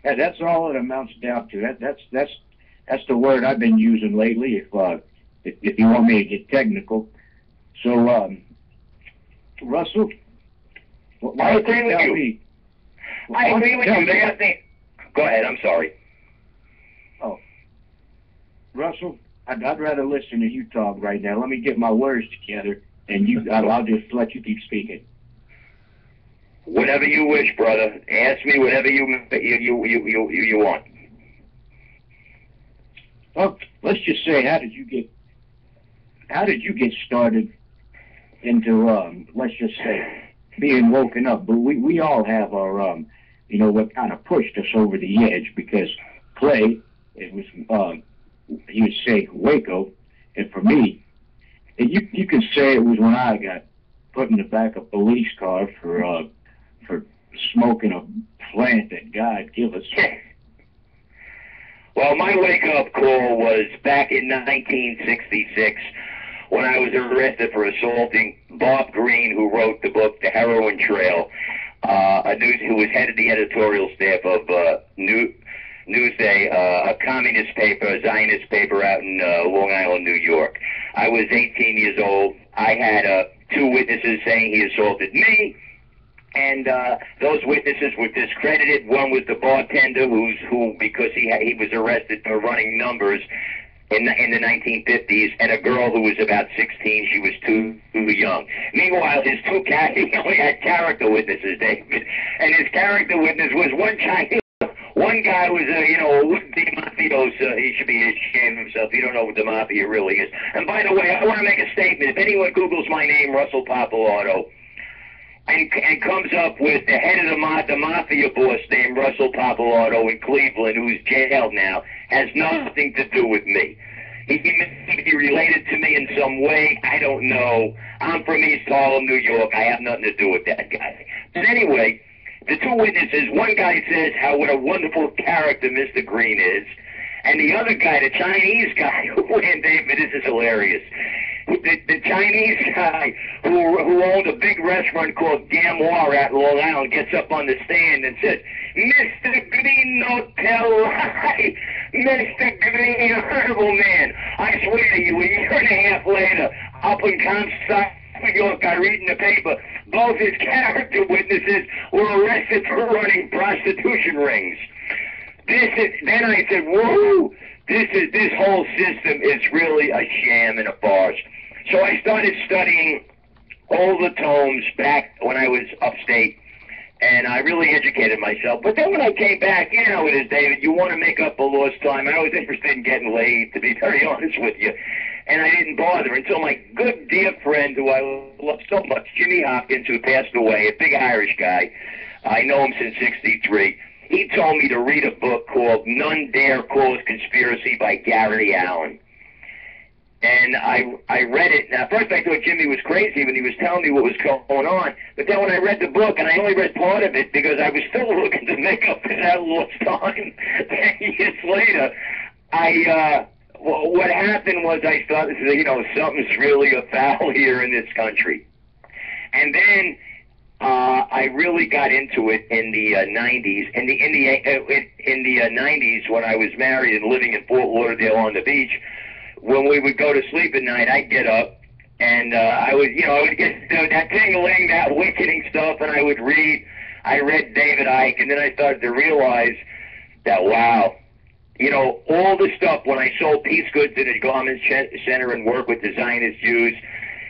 That's all it amounts down to. That's the word I've been using lately. If you want me to get technical. So, Russell, I agree with you. I agree with you. I think. Go ahead. I'm sorry. Oh, Russell, I'd rather listen to you talk right now. Let me get my words together, and I'll just let you keep speaking. Whatever you wish, brother. Ask me whatever you want. Well, let's just say, how did you get started into let's just say being woken up? But we all have our what kind of pushed us over the edge, because Clay, it was he would say Waco, and for me, you can say it was when I got put in the back of a police car for smoking a plant that God give us. Well, my wake-up call was back in 1966 when I was arrested for assaulting Bob Greene, who wrote the book The Heroin Trail, who was head of the editorial staff of Newsday, a communist paper, a Zionist paper out in Long Island, New York. I was 18 years old. I had two witnesses saying he assaulted me, and those witnesses were discredited. One was the bartender, who because he was arrested for running numbers in the 1950s, and a girl who was about 16. She was too young. Meanwhile, he only had character witnesses, David, and his character witness was one Chinese. One guy was a would-be mafioso. He should be ashamed of himself. You don't know what the mafia really is. And by the way, I want to make a statement. If anyone Googles my name, Russell Pappalardo, and comes up with the head of the mafia boss named Russell Pappalardo in Cleveland, who's jailed now, has nothing to do with me. He may be related to me in some way. I don't know. I'm from East Harlem, New York. I have nothing to do with that guy. But anyway, the two witnesses, one guy says what a wonderful character Mr. Greene is, and the other guy, the Chinese guy, and David, this is hilarious. The Chinese guy who owned a big restaurant called Gamoir out in Long Island gets up on the stand and says, "Mr. Green, no tell lie. Mr. Green, you horrible man. I swear to you, a year and a half later, up in Comstock, New York, I read in the paper, both his character witnesses were arrested for running prostitution rings." Then I said, whoa, this whole system is really a sham and a farce. So I started studying all the tomes back when I was upstate, and I really educated myself. But then when I came back, you know how it is, David, you want to make up for lost time. I was interested in getting laid, to be very honest with you. And I didn't bother until my good dear friend, who I love so much, Jimmy Hopkins, who passed away, a big Irish guy. I know him since '63. He told me to read a book called None Dare Cause Conspiracy by Gary Allen. And I read it. Now, first I thought Jimmy was crazy when he was telling me what was going on. But then when I read the book, and I only read part of it because I was still looking to make up for that lost time 10 years later, what happened was I started to say, something's really afoul here in this country. And then I really got into it in the 90s. In the 90s, when I was married and living in Fort Lauderdale on the beach, when we would go to sleep at night, I'd get up and I would get that tingling, that awakening stuff, and I would read. I read David Icke, and then I started to realize that, wow, you know, all the stuff when I sold piece goods in a garment center and worked with the Zionist Jews,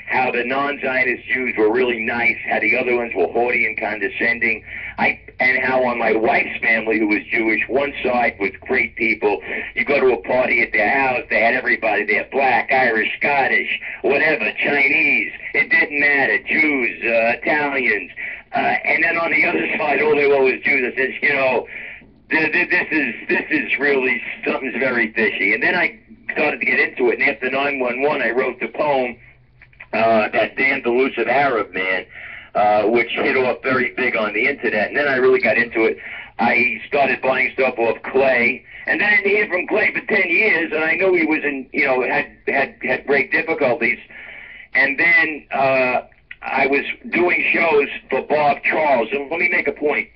how the non-Zionist Jews were really nice, how the other ones were haughty and condescending, and how on my wife's family, who was Jewish, one side was great people. You go to a party at their house, they had everybody there, black, Irish, Scottish, whatever, Chinese, it didn't matter, Jews, Italians, and then on the other side, all they were was Jews. I said, you know, this is really, something's very fishy. And then I started to get into it, and after 9/11, I wrote the poem, That Damned Elusive Arab Man, which hit off very big on the internet. And then I really got into it. I started buying stuff off Clay, and then I didn't hear from Clay for 10 years, and I knew he was in, you know, had great difficulties. And then I was doing shows for Bob Charles, and let me make a point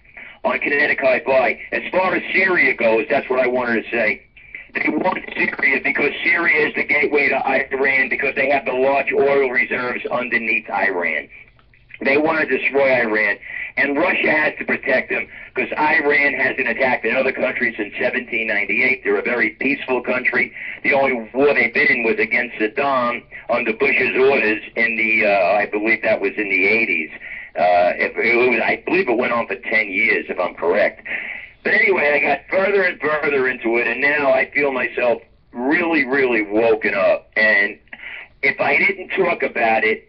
on Connecticut High. As far as Syria goes, that's what I wanted to say. They want Syria because Syria is the gateway to Iran, because they have the large oil reserves underneath Iran. They want to destroy Iran, and Russia has to protect them because Iran hasn't attacked another country since 1798. They're a very peaceful country. The only war they've been in was against Saddam under Bush's orders in the, I believe that was in the 80s. I believe it went on for 10 years, if I'm correct. But anyway, I got further and further into it, and now I feel myself really, really woken up. And if I didn't talk about it,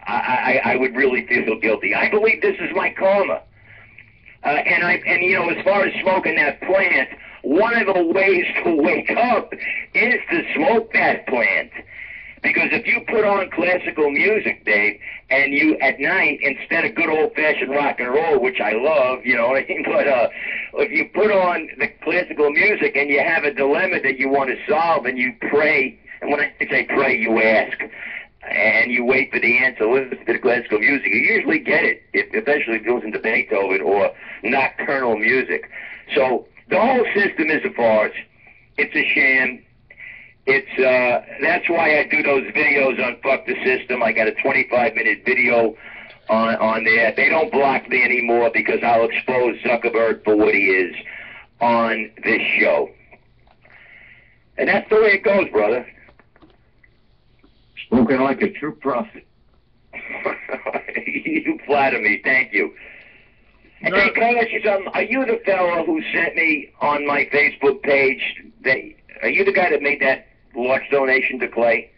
I would really feel guilty. I believe this is my karma. And you know, as far as smoking that plant, one of the ways to wake up is to smoke that plant. Because if you put on classical music, Dave, and you at night, instead of good old-fashioned rock and roll, which I love, you know, but if you put on the classical music and you have a dilemma that you want to solve and you pray, and when I say pray, you ask, and you wait for the answer, listen to the classical music, you usually get it, especially if it goes into Beethoven or nocturnal music. So the whole system is a farce. It's a sham. That's why I do those videos on Fuck the System. I got a 25-minute video on there. They don't block me anymore because I'll expose Zuckerberg for what he is on this show. And that's the way it goes, brother. Spoken like a true prophet. You flatter me. Thank you. And hey, can I ask you something? Are you the fellow who sent me on my Facebook page? Are you the guy that made that large donation to Clay?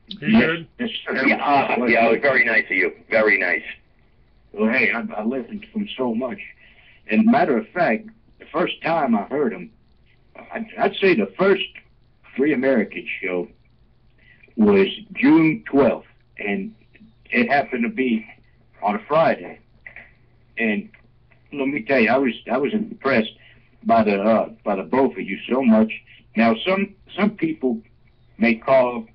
He did. Yes, sir. Yeah, it was very nice of you. Very nice. Well, hey, I listened to him so much. And matter of fact, the first time I heard him, I'd say the first Free American show was June 12th, and it happened to be on a Friday. And let me tell you, I was impressed by the both of you so much. Now, some people may call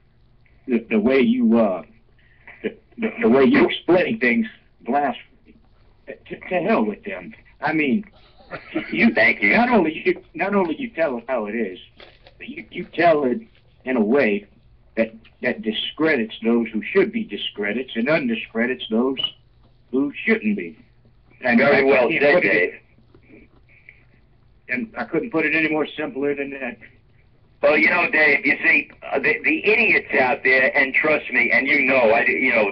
the way you the way you explain things blasphemy. To hell with them. I mean, thank you. Not only you tell it how it is, but you tell it in a way that discredits those who should be discredited and undiscredits those who shouldn't be. And very well said, Dave. And I couldn't put it any more simpler than that. Well, you know, Dave, you see, the idiots out there, and trust me, and you know,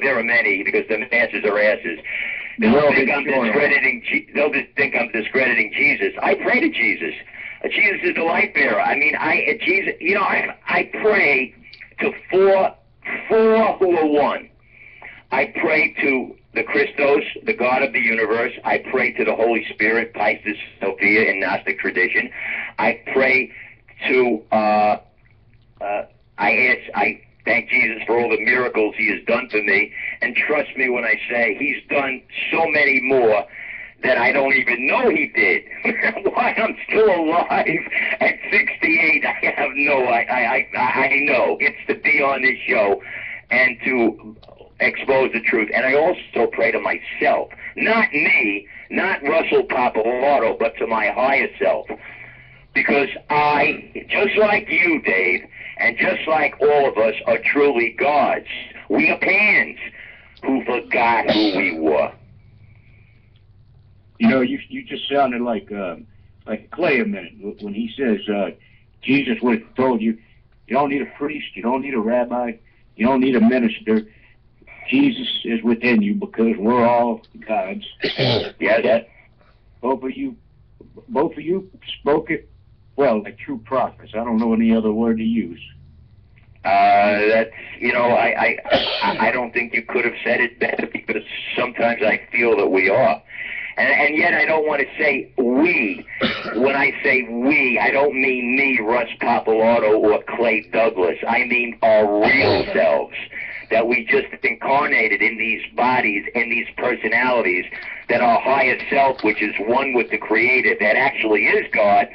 there are many, because the masses are asses. They'll think I'm discrediting Jesus. I pray to Jesus. Jesus is the light bearer. I mean, Jesus, you know, I pray to four who are one. I pray to the Christos, the God of the universe. I pray to the Holy Spirit, Pisces, Sophia, in Gnostic tradition. I pray to, I thank Jesus for all the miracles he has done for me. And trust me when I say he's done so many more that I don't even know he did. Why I'm still alive at 68, I have no, I know. It's to be on this show and to expose the truth. And I also pray to myself, not me, not Russell Pappalardo, but to my higher self. Because I, just like you, Dave, and just like all of us, are truly gods. We are pans who forgot who we were. You know, you just sounded like like Clay a minute when he says Jesus would have told you, you don't need a priest, you don't need a rabbi, you don't need a minister. Jesus is within you because we're all God's. Yes. Both of you spoke it well, like true prophets. I don't know any other word to use. That's, I don't think you could have said it better, because sometimes I feel that we are. And yet I don't want to say we. When I say we, I don't mean me, Russ Pappalardo, or Clay Douglas. I mean our real selves, that we just incarnated in these bodies, in these personalities, that our higher self, which is one with the Creator, that actually is God,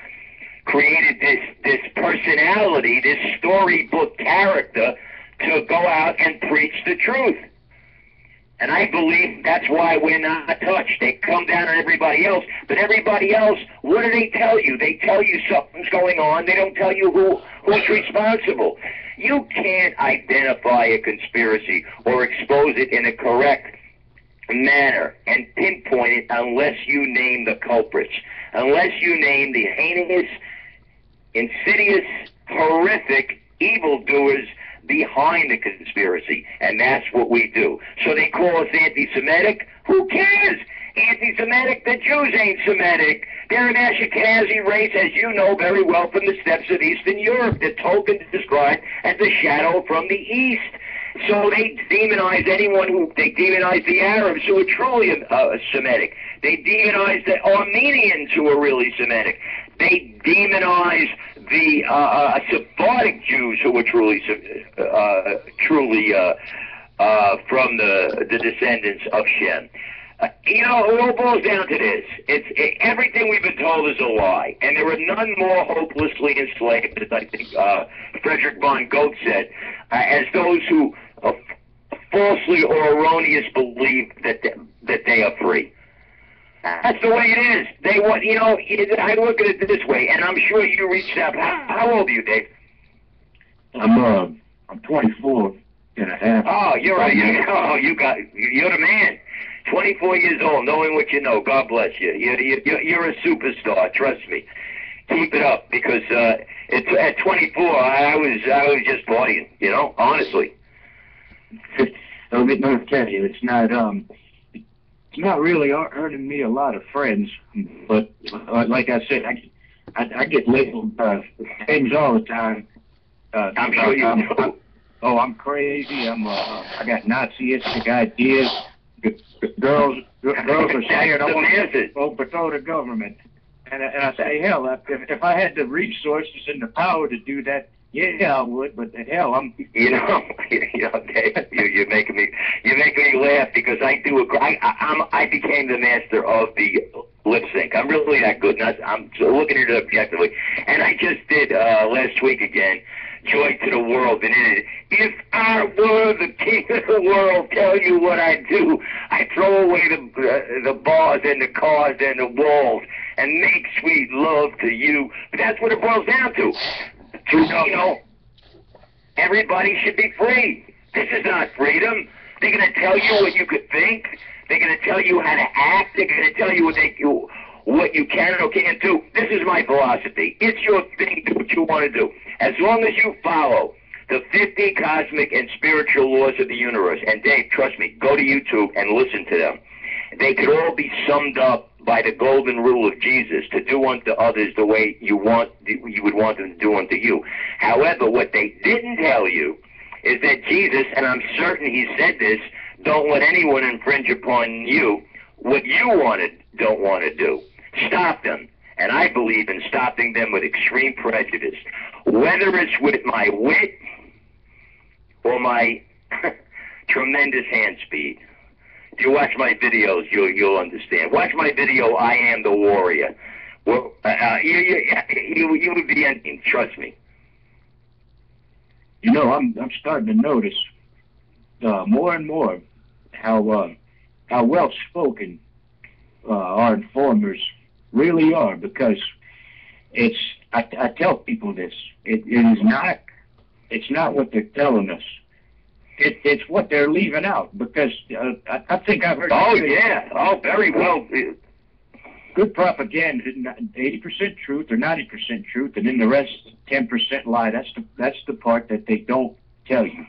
created this personality, this storybook character, to go out and preach the truth. And I believe that's why we're not touched. They come down on everybody else, but everybody else, what do they tell you? They tell you something's going on. They don't tell you who's responsible. You can't identify a conspiracy or expose it in a correct manner and pinpoint it unless you name the culprits, unless you name the heinous, insidious, horrific evildoers behind the conspiracy, and that's what we do. So they call us anti-Semitic. Who cares? Anti-Semitic? The Jews ain't Semitic. They're an Ashkenazi race, as you know very well from the steppes of Eastern Europe, that Tolkien described as the shadow from the East. So they demonize they demonize the Arabs who are truly Semitic. They demonize the Armenians who are really Semitic. They demonize the Sephardic Jews who are truly from the descendants of Shem. It all boils down to this. Everything we've been told is a lie, and there are none more hopelessly enslaved, as I think Frederick von Goethe said, as those who falsely or erroneously believe that they are free. That's the way it is. They want, I look at it this way, and I'm sure you reached out. How old are you, Dave? I'm 24 and a half. Oh, you're right. You're the man. 24 years old, knowing what you know. God bless you. You're a superstar. Trust me. Keep it up, because at 24, I was just partying. Honestly. Let me tell you, it's not really earning me a lot of friends, but like I said, I get labeled things all the time. I'm sure you do. I'm crazy. I got Naziistic ideas. Girls are saying I want to overthrow the government, and I say, hell, if I had the resources and the power to do that, yeah, I would. But the hell, Dave, you're making me laugh, because I do. I became the master of the lip sync. I'm really that good. I'm looking at it objectively, and I just did last week again. Joy to the world. And if I were the king of the world, tell you what I do. I throw away the bars and the cars and the walls and make sweet love to you. But that's what it boils down to. Everybody should be free. This is not freedom. They're going to tell you what you could think. They're going to tell you how to act. They're going to tell you what you can or can't do. This is my philosophy. It's your thing. Do what you want to do. As long as you follow the 50 cosmic and spiritual laws of the universe, and Dave, trust me, go to YouTube and listen to them. They could all be summed up by the golden rule of Jesus, to do unto others the way you would want them to do unto you. However, what they didn't tell you is that Jesus, and I'm certain he said this, don't let anyone infringe upon you what you don't want to do. Stop them. And I believe in stopping them with extreme prejudice, whether it's with my wit or my tremendous hand speed. If you watch my videos, you'll understand. Watch my video, I Am the Warrior. Well, you would be anything, trust me. I'm starting to notice more and more how well spoken our informers really are, because I tell people this. It's not what they're telling us. It's what they're leaving out, because I think I've heard. Oh yeah. Oh, very well. good propaganda, 80% truth or 90% truth, and then the rest 10% lie. That's the part that they don't tell you.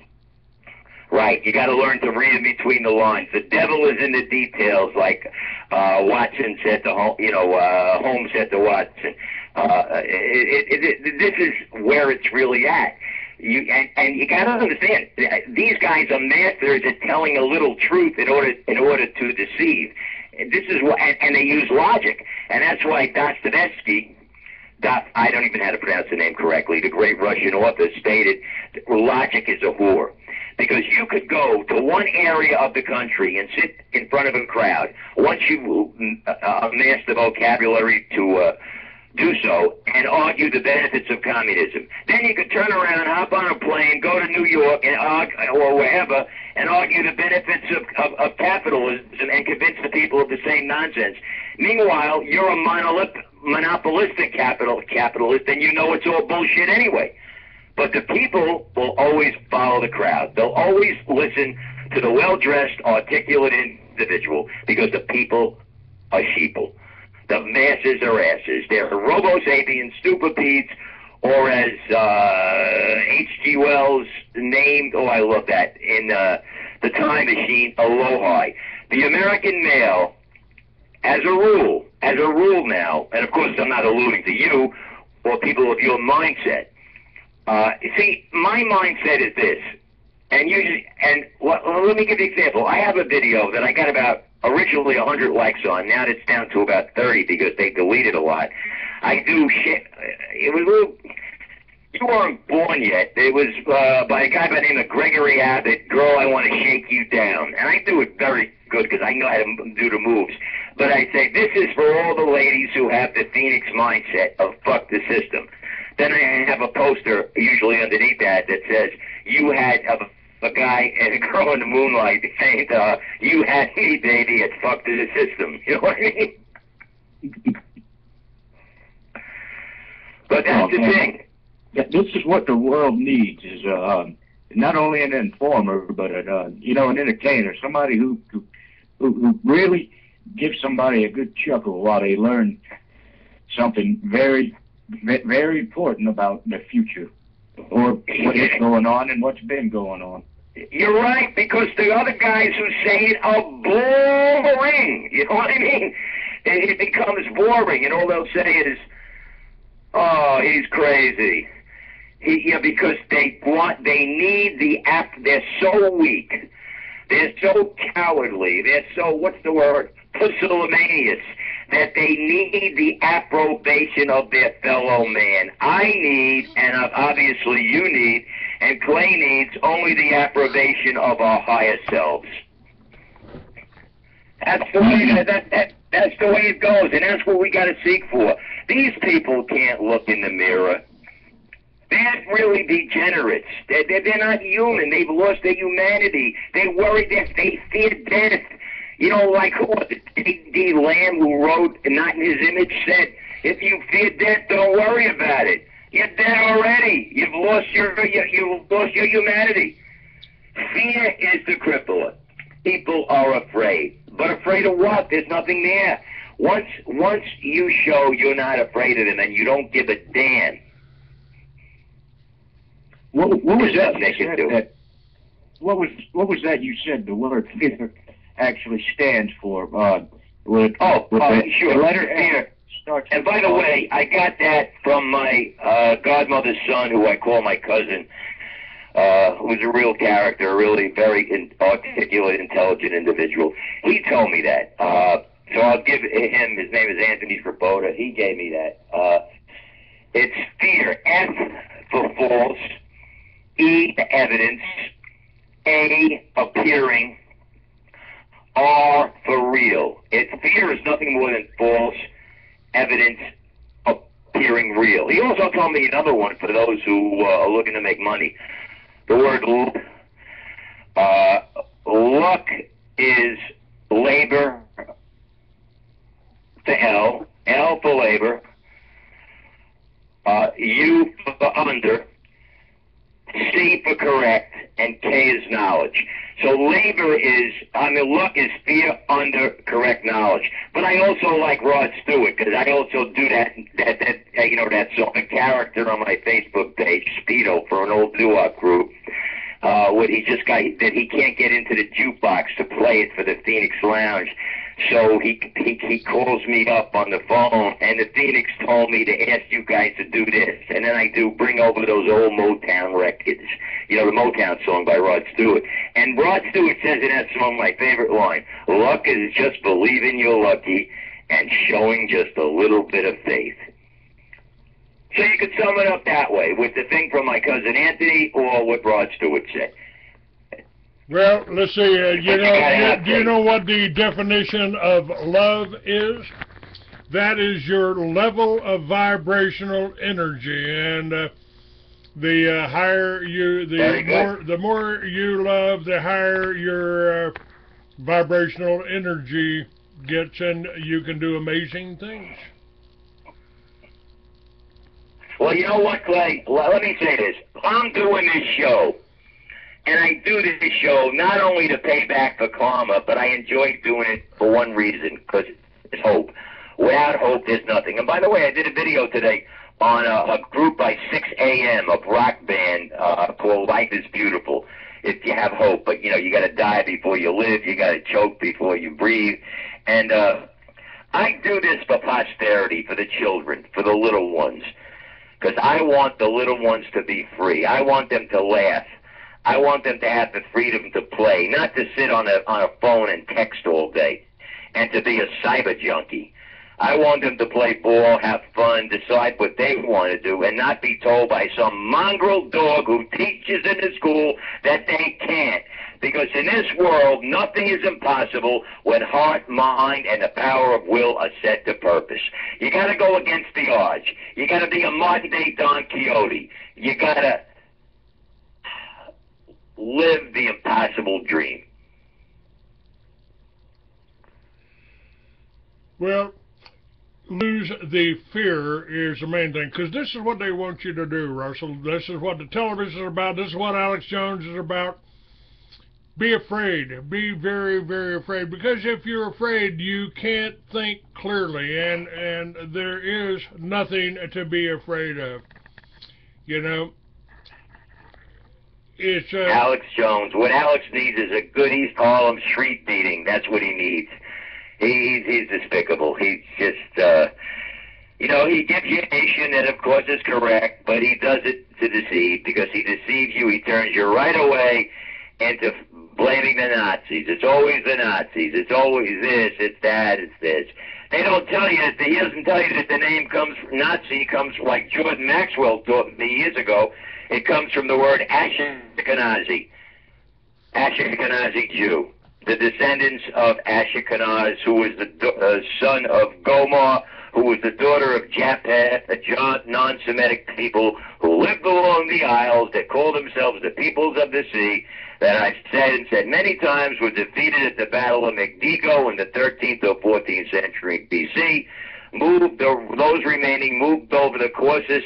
Right. You got to learn to read in between the lines. The devil is in the details, like Watson said to Holmes said to Watson. This is where it's really at. And you got to understand, these guys are masters at telling a little truth in order to deceive. This is what, and they use logic, and that's why Dostoevsky, I don't even know how to pronounce the name correctly, the great Russian author, stated, logic is a whore. Because you could go to one area of the country and sit in front of a crowd. Once you amass the vocabulary to do so, and argue the benefits of communism. Then you could turn around, hop on a plane, go to New York or wherever, and argue the benefits of capitalism and convince the people of the same nonsense. Meanwhile, you're a monopolistic capitalist, and you know it's all bullshit anyway. But the people will always follow the crowd. They'll always listen to the well-dressed, articulate individual because the people are sheeple. The masses are asses. They're robo-sapien, stupides, or as H.G. Wells named, oh, I love that, in The Time Machine, Aloha. The American male, as a rule now, and of course I'm not alluding to you or people of your mindset. See, my mindset is this, let me give you an example. I have a video that I got about originally 100 likes on. Now it's down to about 30 because they deleted a lot. I do shit. It was a little. You weren't born yet. It was by a guy by the name of Gregory Abbott. Girl, I want to shake you down, and I do it very good because I know how to do the moves. But I say this is for all the ladies who have the Phoenix mindset of fuck the system. Then I have a poster usually underneath that says you had a guy and a girl in the moonlight saying, you had me, baby, it's fuck to the system. You know what I mean? But that's the thing. This is what the world needs, is not only an informer, but an entertainer, somebody who really gives somebody a good chuckle while they learn something very, very important about the future, or what is going on and what's been going on. You're right, because the other guys who say it are boring. You know what I mean? It becomes boring, and all they'll say is, "Oh, he's crazy." Because they need the app. They're so weak. They're so cowardly. They're so, what's the word? Pusillanimous. That they need the approbation of their fellow man. I need, and obviously you need, and Clay needs only the approbation of our higher selves. That's the way that's the way it goes, and that's what we got to seek for. These people can't look in the mirror. They're really degenerates. They're not human. They've lost their humanity. They worry. They fear death. You know, like who was it? D. Lamb, who wrote "Not in His Image," said, "If you fear death, don't worry about it. You're dead already. You've lost your humanity." Fear is the crippler. People are afraid, but afraid of what? There's nothing there. Once you show you're not afraid of them and you don't give a damn. What was that? What was that you said? The word fear actually stands for. Sure. The letter fear. And by the way, I got that from my godmother's son, who I call my cousin, who's a real character, a really very articulate, intelligent individual. He told me that. So I'll give him, his name is Anthony Scriboda. He gave me that. It's fear. F for false. E, evidence. A, appearing. R for real. Fear is nothing more than false evidence appearing real. He also told me another one for those who are looking to make money. The word luck. Luck is labor to L. L for labor. U for under. C for correct, and K is knowledge. So labor is, luck is fear under correct knowledge. But I also like Rod Stewart, because I also do that song, a character on my Facebook page, Speedo, for an old doo-wop group. What he just got, that he can't get into the jukebox to play it for the Phoenix Lounge. So he calls me up on the phone, and the Phoenix told me to ask you guys to do this. And then I do bring over those old Motown records, the Motown song by Rod Stewart. And Rod Stewart says in that song, my favorite line, luck is just believing you're lucky and showing just a little bit of faith. So you could sum it up that way, with the thing from my cousin Anthony or what Rod Stewart said. Well, let's see. Do you know what the definition of love is? That is your level of vibrational energy, and the higher you, the more you love, the higher your vibrational energy gets, and you can do amazing things. Well, you know what, Clay? Let me say this. I'm doing this show, and I do this show not only to pay back for karma, but I enjoy doing it for one reason, because it's hope. Without hope, there's nothing. And by the way, I did a video today on a group by 6 a.m., a rock band called Life is Beautiful. If you have hope, but, you got to die before you live, you got to choke before you breathe. And I do this for posterity, for the children, for the little ones. Because I want the little ones to be free. I want them to laugh. I want them to have the freedom to play, not to sit on a phone and text all day, and to be a cyber junkie. I want them to play ball, have fun, decide what they want to do, and not be told by some mongrel dog who teaches in the school that they can't. Because in this world, nothing is impossible when heart, mind, and the power of will are set to purpose. You got to go against the odds. You got to be a modern-day Don Quixote. You got to live the impossible dream. Well, lose the fear is the main thing, because this is what they want you to do, Russell. This is what the television is about. This is what Alex Jones is about. Be afraid. Be very, very afraid. Because if you're afraid, you can't think clearly, and there is nothing to be afraid of. It's Alex Jones. What Alex needs is a good East Harlem street beating. That's what he needs. He's despicable. He's just, he gives you information that, of course, is correct, but he does it to deceive, because he deceives you. He turns you right away into blaming the Nazis. It's always the Nazis. It's always this, it's that, it's this. They don't tell you that, he doesn't tell you that the name Nazi comes, like Jordan Maxwell taught me years ago, it comes from the word Ashkenazi. Ashkenazi Jew. The descendants of Ashkenaz, who was the son of Gomer, who was the daughter of Japheth, a non-Semitic people who lived along the Isles that called themselves the peoples of the sea, that I've said many times were defeated at the Battle of Megiddo in the 13th or 14th century BC, those remaining moved over the Caucasus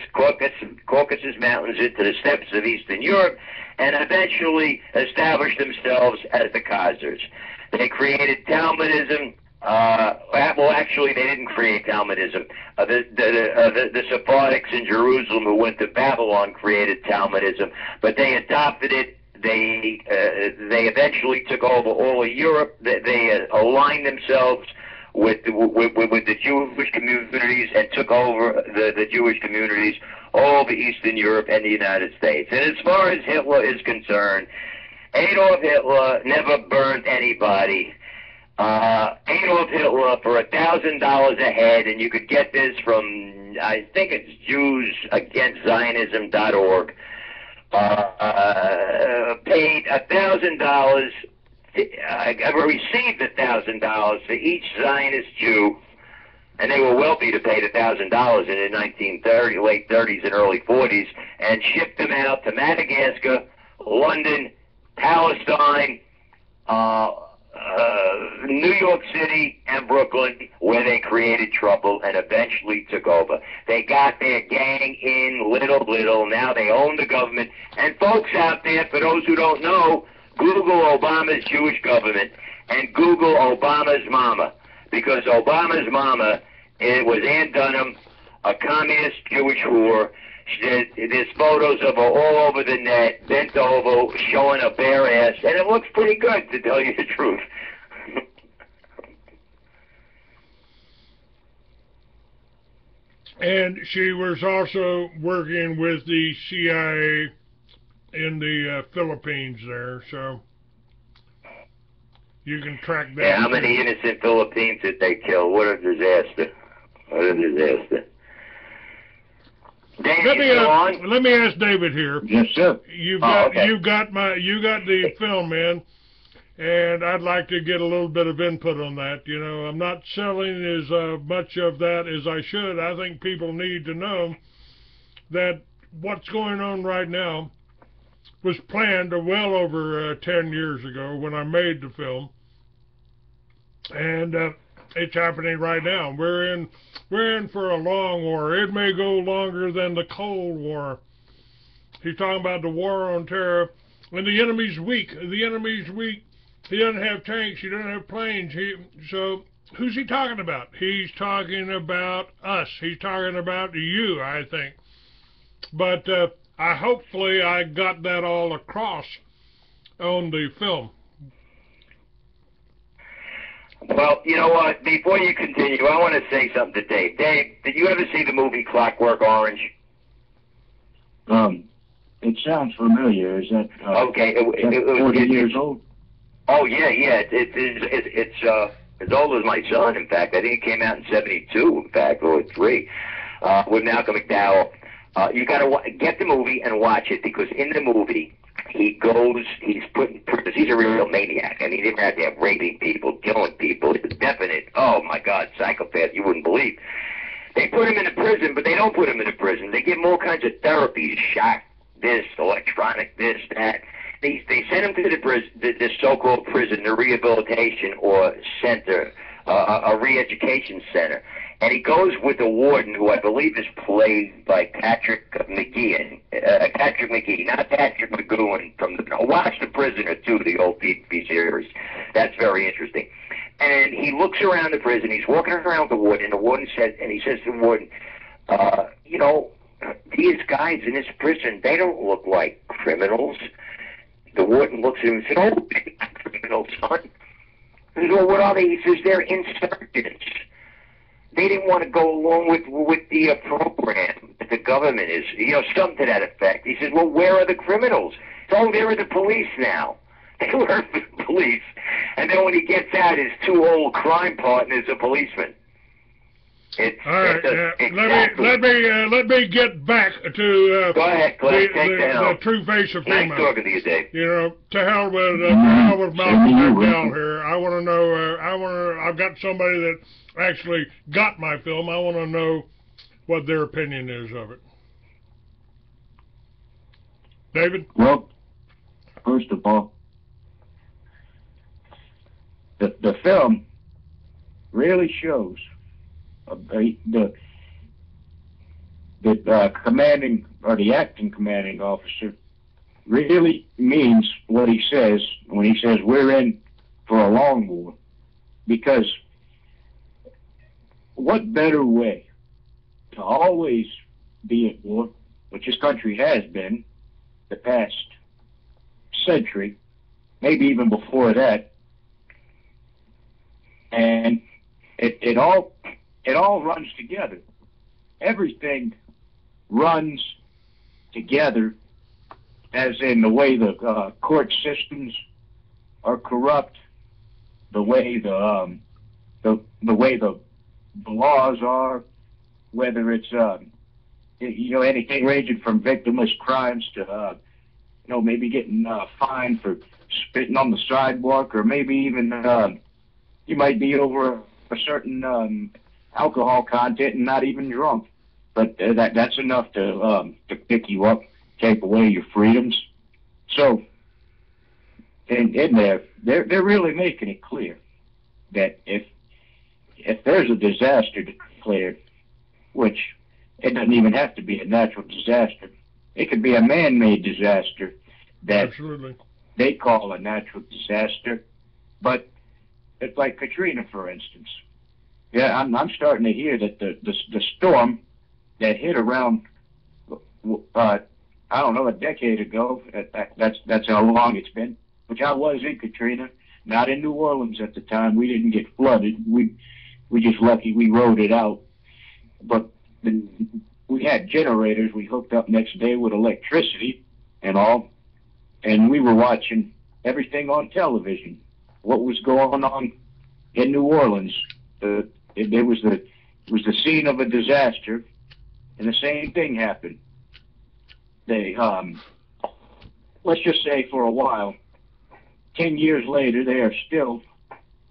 Mountains into the steppes of Eastern Europe, and eventually established themselves as the Khazars. They created Talmudism. Actually, they didn't create Talmudism. The Sephardics in Jerusalem who went to Babylon created Talmudism, but they adopted it. They eventually took over all of Europe. They aligned themselves with the Jewish communities and took over the Jewish communities all over Eastern Europe and the United States. And as far as Hitler is concerned, Adolf Hitler never burned anybody. Adolf Hitler, for $1,000 a head, and you could get this from, I think it's JewsAgainstZionism.org, paid $1,000, received $1,000 for each Zionist Jew, and they were wealthy to pay $1,000 in the late 30s and early 40s, and shipped them out to Madagascar, London, Palestine, New York City, and Brooklyn, where they created trouble and eventually took over. They got their gang in little. Now they own the government. And folks out there, for those who don't know, Google Obama's Jewish government and Google Obama's mama, because Obama's mama, it was Ann Dunham, a communist Jewish whore. There's photos of her all over the net, bent over, showing a bare ass, and it looks pretty good, to tell you the truth. And she was also working with the CIA in the Philippines there, so you can track that. Yeah, how many innocent Philippines did they kill? What a disaster. What a disaster. Dave, let me ask David here. Yes, sir. You've got okay. you got the film, man, and I'd like to get a little bit of input on that. You know, I'm not selling as much of that as I should. I think people need to know that what's going on right now was planned well over 10 years ago when I made the film, and it's happening right now. We're in for a long war. It may go longer than the Cold War. He's talking about the war on terror, and the enemy's weak. The enemy's weak. He doesn't have tanks. He doesn't have planes. So who's he talking about? He's talking about us. He's talking about you, I think. But hopefully I got that all across on the film. Well, you know what? Before you continue, I want to say something to Dave. Dave, did you ever see the movie Clockwork Orange? It sounds familiar. Is that okay? It 40 years old? Oh yeah. It's as old as my son. In fact, I think it came out in '72. In fact, or '3, with Malcolm McDowell. You got to get the movie and watch it, because in the movie he's put in prison. He's a real maniac. I mean, he never had to have raping people, killing people. It's a definite, oh my God, psychopath you wouldn't believe. They put him in a prison, but they don't put him in a prison. They give him all kinds of therapies, shock, this, electronic, this, that. They send him to the prison, this so-called prison, the rehabilitation or center, a re-education center. And he goes with the warden, who I believe is played by Patrick McGee, not Patrick McGowan from the. Watch The Prisoner too, the old TV series. That's very interesting. And he looks around the prison. He's walking around with the warden, and the warden says to the warden, you know, these guys in this prison, they don't look like criminals. The warden looks at him and said, "Oh, they're not criminals, son." He says, "Well, what are they?" He says, "They're insurgents. They didn't want to go along with the program that the government is, you know, something to that effect." He says, "Well, where are the criminals?" "Oh, they're the police now." They were the police. And then when he gets out, his two old crime partners are policemen. All right, let me get back to go ahead, Cliff, the true face of female. Nice talking to you, Dave. You know, to hell with Malcolm McDowell here. I want to know. I've got somebody that actually got my film. I want to know what their opinion is of it. David? Well, first of all, the film really shows the commanding, or the acting commanding officer really means what he says when he says we're in for a long war. Because what better way to always be at war, which this country has been the past century, maybe even before that, and it all runs together. Everything runs together, as in the way the court systems are corrupt, the way the laws are, whether it's anything ranging from victimless crimes to maybe getting fined for spitting on the sidewalk, or maybe even you might be over a certain alcohol content and not even drunk, but that's enough to pick you up, take away your freedoms. So in there, they're really making it clear that if there's a disaster declared, which it doesn't even have to be a natural disaster, it could be a man-made disaster that absolutely they call a natural disaster. But it's like Katrina, for instance. Yeah, I'm starting to hear that the storm that hit around, I don't know, a decade ago. That's how long it's been. Which I was in Katrina, not in New Orleans at the time. We didn't get flooded. We just lucky we rode it out. But we had generators. We hooked up next day with electricity and all, and we were watching everything on television. What was going on in New Orleans? It was the scene of a disaster, and the same thing happened. They let's just say for a while, 10 years later, they are still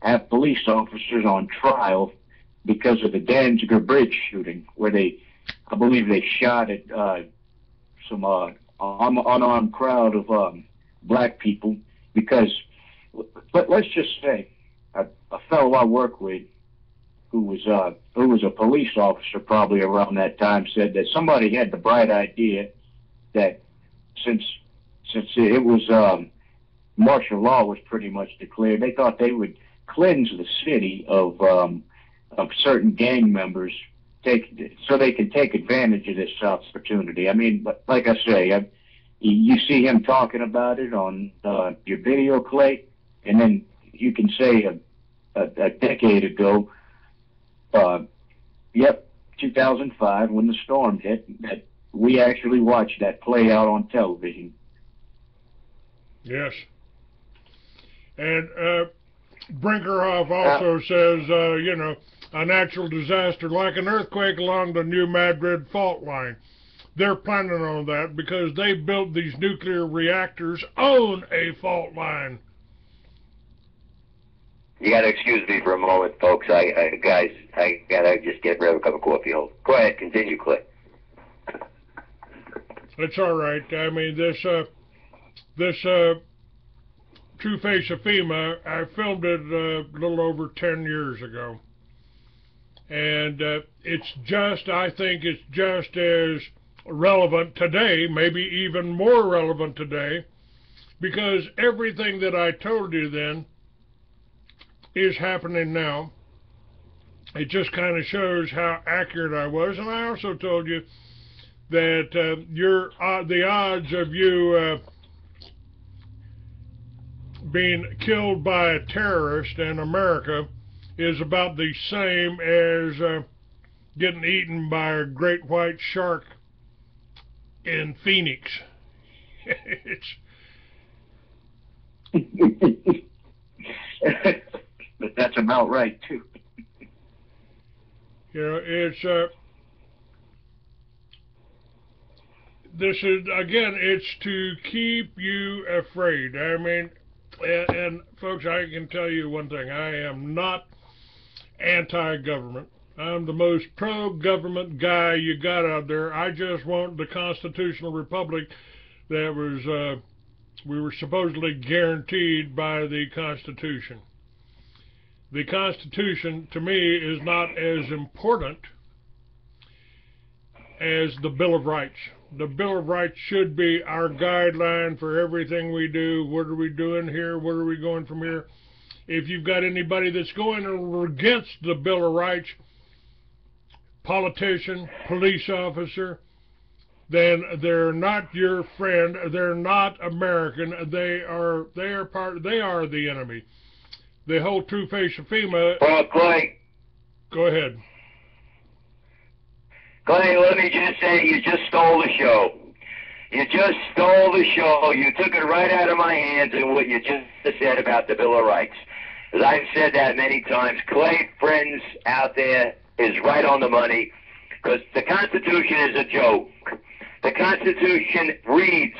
have police officers on trial because of the Danziger Bridge shooting, where I believe they shot at some unarmed crowd of black people. Because, but let's just say, a fellow I work with, who was a police officer probably around that time, said that somebody had the bright idea that since it was martial law was pretty much declared, they thought they would cleanse the city of certain gang members, so they can take advantage of this opportunity. I mean, but like I say, you see him talking about it on your video, Clay, and then you can say a decade ago, 2005, when the storm hit, that we actually watched that play out on television. Yes. And Brinkerhoff also says, a natural disaster like an earthquake along the New Madrid fault line. They're planning on that because they built these nuclear reactors on a fault line. You got to excuse me for a moment, folks. Guys, I got to just get rid of a cup of coffee. Go ahead, continue, Clay. It's all right. I mean, this True Face of FEMA, I filmed it a little over 10 years ago. And I think it's just as relevant today, maybe even more relevant today, because everything that I told you then is happening now. It just kind of shows how accurate I was. And I also told you that the odds of you being killed by a terrorist in America is about the same as getting eaten by a great white shark in Phoenix. But that's about right too. It's to keep you afraid. I mean, and folks, I can tell you one thing. I am not anti-government. I'm the most pro-government guy you got out there. I just want the constitutional republic that we were supposedly guaranteed by the Constitution. The Constitution, to me, is not as important as the Bill of Rights. The Bill of Rights should be our guideline for everything we do. What are we doing here? Where are we going from here? If you've got anybody that's going against the Bill of Rights, politician, police officer, then they're not your friend. They're not American. They are the enemy. The whole True Face of FEMA. Well, Clay. Go ahead. Clay, let me just say, you just stole the show. You just stole the show. You took it right out of my hands in what you just said about the Bill of Rights. As I've said that many times, Clay, friends out there, is right on the money, because the Constitution is a joke. The Constitution reads,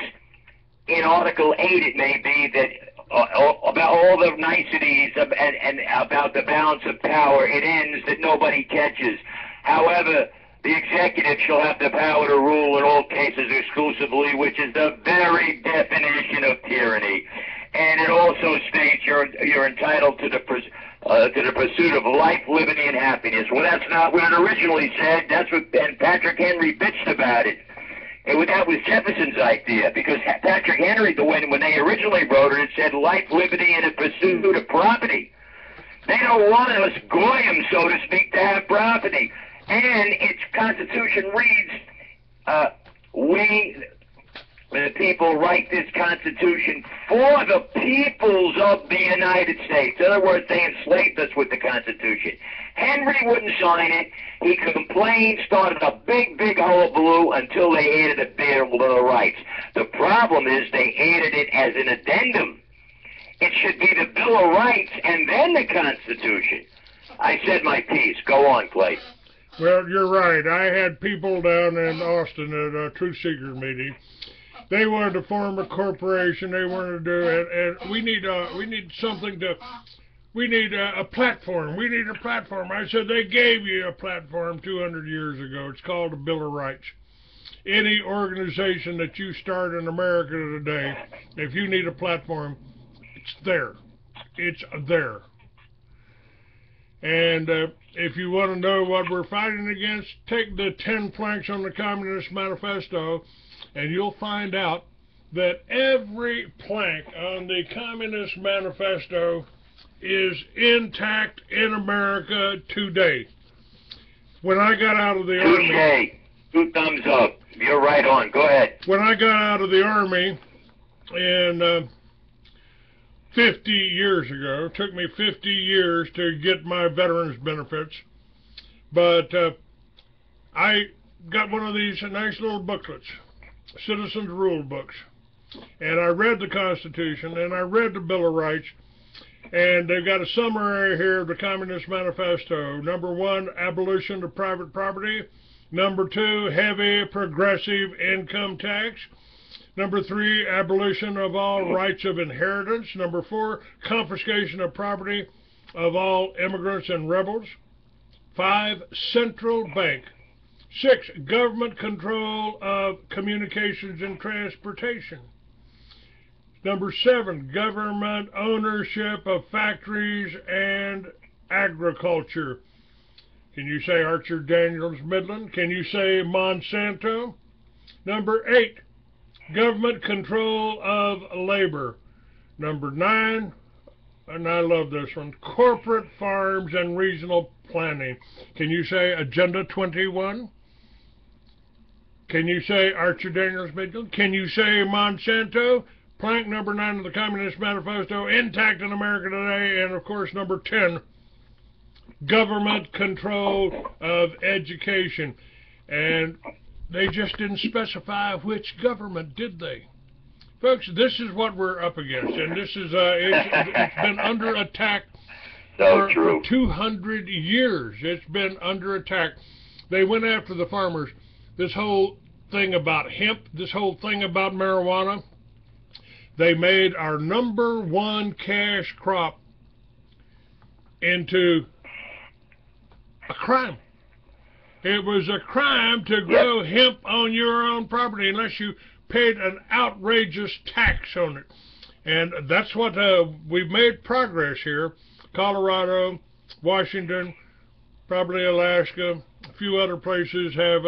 in Article 8 it may be, that about all the niceties and about the balance of power, it ends that nobody catches. However, the executive shall have the power to rule in all cases exclusively, which is the very definition of tyranny. And it also states you're entitled to the pursuit of life, liberty, and happiness. Well, that's not what it originally said. That's what, and Patrick Henry bitched about it. That was Jefferson's idea, because Patrick Henry, when they originally wrote it, it said life, liberty, and a pursuit of property. They don't want us goyim, so to speak, to have property. And its Constitution reads, we, the people, write this Constitution for the peoples of the United States. In other words, they enslaved us with the Constitution. Henry wouldn't sign it. He complained, started a big, big hullabaloo until they added a Bill of Rights. The problem is they added it as an addendum. It should be the Bill of Rights and then the Constitution. I said my piece. Go on, Clay. Well, you're right. I had people down in Austin at a Truth Seekers meeting. They wanted to form a corporation. They wanted to do it, and we need something to. We need a platform. We need a platform. I said, they gave you a platform 200 years ago. It's called the Bill of Rights. Any organization that you start in America today, if you need a platform, it's there. It's there. And if you want to know what we're fighting against, take the 10 planks on the Communist Manifesto, and you'll find out that every plank on the Communist Manifesto is intact in America today. When I got out of the Army... 2 thumbs up. You're right on. Go ahead. When I got out of the Army in 50 years ago, it took me 50 years to get my veterans benefits, but I got one of these nice little booklets, Citizens Rule books, and I read the Constitution, and I read the Bill of Rights, and they've got a summary here of the Communist Manifesto. Number 1, abolition of private property. Number 2, heavy progressive income tax. Number 3, abolition of all rights of inheritance. Number 4, confiscation of property of all immigrants and rebels. 5, central bank. 6, government control of communications and transportation. Number 7, government ownership of factories and agriculture. Can you say Archer Daniels Midland? Can you say Monsanto? Number 8, government control of labor. Number 9, and I love this one, corporate farms and regional planning. Can you say Agenda 21? Can you say Archer Daniels Midland? Can you say Monsanto? Plank number 9 of the Communist Manifesto, intact in America today. And, of course, number 10, government control of education. And they just didn't specify which government, did they? Folks, this is what we're up against. And this is it's been under attack for 200 years. It's been under attack. They went after the farmers. This whole thing about hemp, this whole thing about marijuana, they made our number 1 cash crop into a crime. It was a crime to grow hemp on your own property unless you paid an outrageous tax on it. And that's what we've made progress here. Colorado, Washington, probably Alaska, a few other places have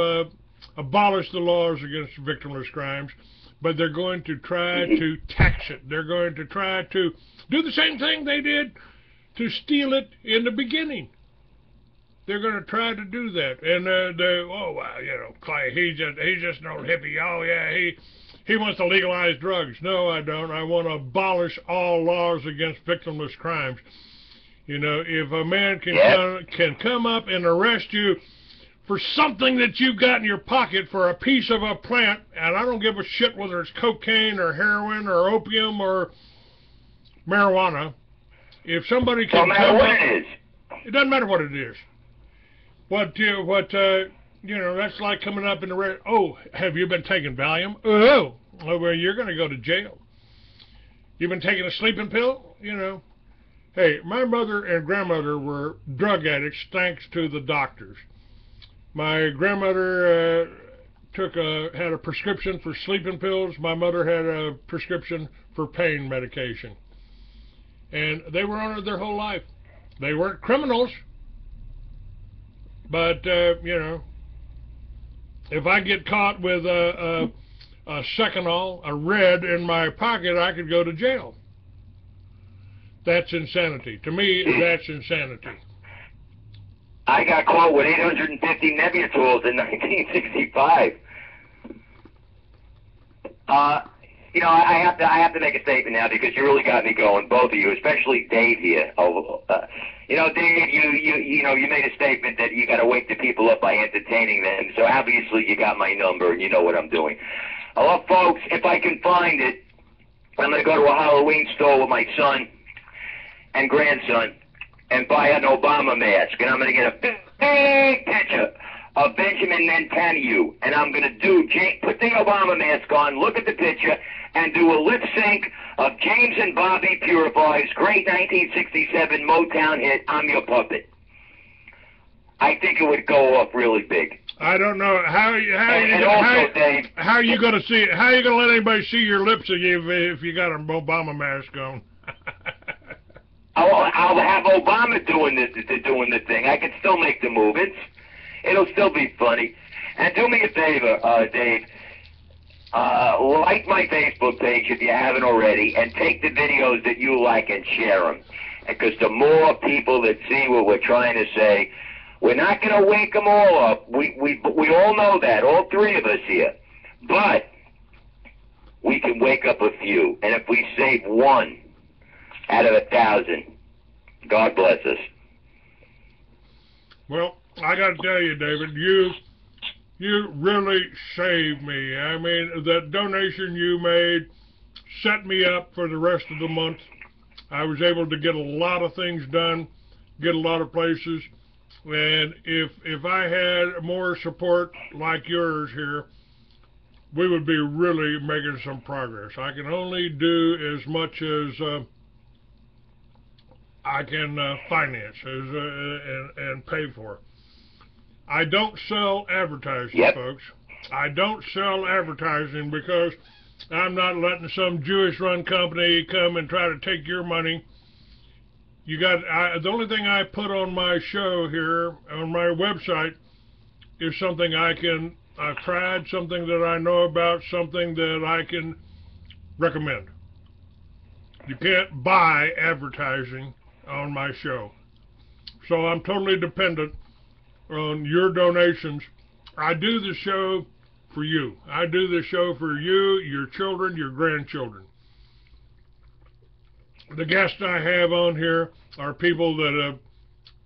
abolished the laws against victimless crimes. But they're going to try to tax it. They're going to try to do the same thing they did to steal it in the beginning. They're going to try to do that. And Clay, he's just an old hippie. Oh yeah, he wants to legalize drugs. No, I don't. I want to abolish all laws against victimless crimes. You know, if a man can come up and arrest you for something that you've got in your pocket for a piece of a plant, and I don't give a shit whether it's cocaine or heroin or opium or marijuana, if somebody can come up, it doesn't matter what it is. That's like coming up in the oh, have you been taking Valium? Oh, well, you're going to go to jail. You've been taking a sleeping pill? You know. Hey, my mother and grandmother were drug addicts thanks to the doctors. My grandmother had a prescription for sleeping pills. My mother had a prescription for pain medication. And they were on it their whole life. They weren't criminals, but, If I get caught with a Seconal, a red in my pocket, I could go to jail. That's insanity. To me, that's insanity. I got caught with 850 Nebutols in 1965. You know, I have to make a statement now because you really got me going, both of you, especially Dave here. You know, Dave, you made a statement that you got to wake the people up by entertaining them. So obviously you got my number and you know what I'm doing. Well, folks, if I can find it, I'm going to go to a Halloween store with my son and grandson and buy an Obama mask, and I'm going to get a big picture of Benjamin Netanyahu, and I'm going to put the Obama mask on, look at the picture, and do a lip sync of James and Bobby Purify's great 1967 Motown hit, I'm Your Puppet. I think it would go off really big. I don't know how are you going to see it? How are you going to let anybody see your lips if you got an Obama mask on? I'll have Obama doing the thing. I can still make the movements. It'll still be funny. And do me a favor, Dave. Like my Facebook page if you haven't already, and take the videos that you like and share them. Because the more people that see what we're trying to say, we're not going to wake them all up. We all know that, all three of us here. But we can wake up a few. And if we save one out of 1,000, God bless us. Well, I got to tell you, David, you really saved me. I mean, that donation you made set me up for the rest of the month. I was able to get a lot of things done, get a lot of places, and if I had more support like yours here, we would be really making some progress. I can only do as much as I can finance and pay for. I don't sell advertising, folks. I don't sell advertising because I'm not letting some Jewish-run company come and try to take your money. The only thing I put on my show here on my website is something I've tried, something that I know about, something that I can recommend. You can't buy advertising on my show. So I'm totally dependent on your donations. I do the show for you. I do the show for you, your children, your grandchildren. The guests I have on here are people that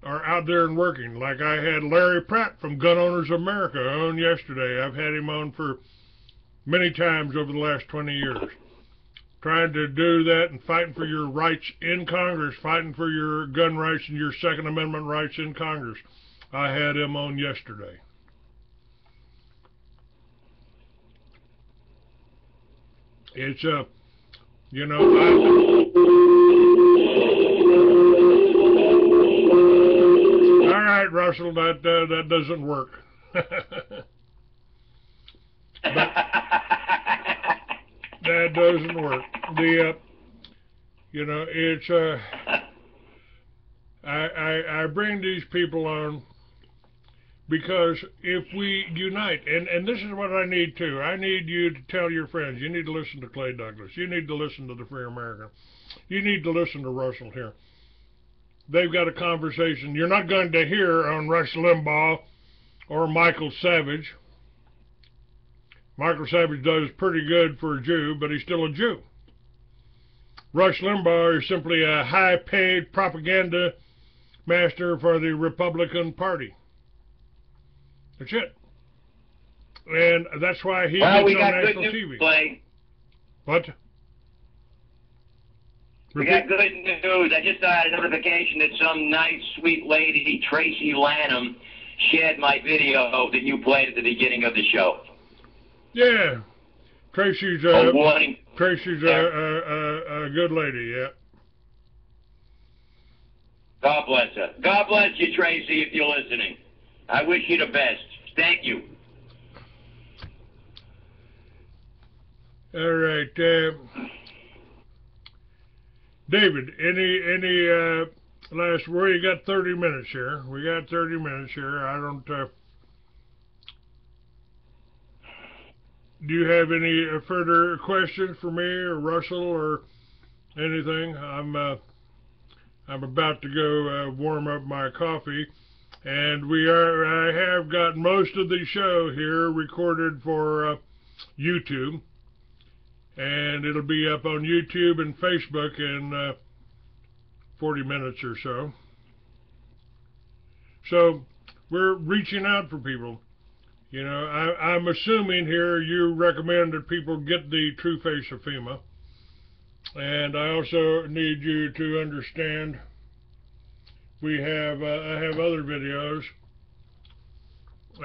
are out there and working. Like I had Larry Pratt from Gun Owners America on yesterday. I've had him on for many times over the last 20 years. Trying to do that and fighting for your rights in Congress, fighting for your gun rights and your Second Amendment rights in Congress. I had him on yesterday. It's you know, all right, Russell, that doesn't work. That doesn't work. You know, it's I bring these people on because if we unite, and this is what I need too. I need you to tell your friends. You need to listen to Clay Douglas. You need to listen to the Free American. You need to listen to Russell here. They've got a conversation you're not going to hear on Rush Limbaugh or Michael Savage. Michael Savage does pretty good for a Jew, but he's still a Jew. Rush Limbaugh is simply a high-paid propaganda master for the Republican Party. That's it. And that's why he gets on national TV. Clay. What? We got good news. I just got a notification that some nice, sweet lady, Tracy Lanham, shared my video that you played at the beginning of the show. Yeah. Tracy's a good lady, yeah. God bless her. God bless you, Tracy, if you're listening. I wish you the best. Thank you. All right. David, any last word? You got 30 minutes here. We got 30 minutes here. I don't... do you have any further questions for me or Russell or anything? I'm about to go warm up my coffee, and I have got most of the show here recorded for YouTube, and it'll be up on YouTube and Facebook in 40 minutes or so. So we're reaching out for people. You know, I'm assuming here you recommend that people get the true face of FEMA. And I also need you to understand I have other videos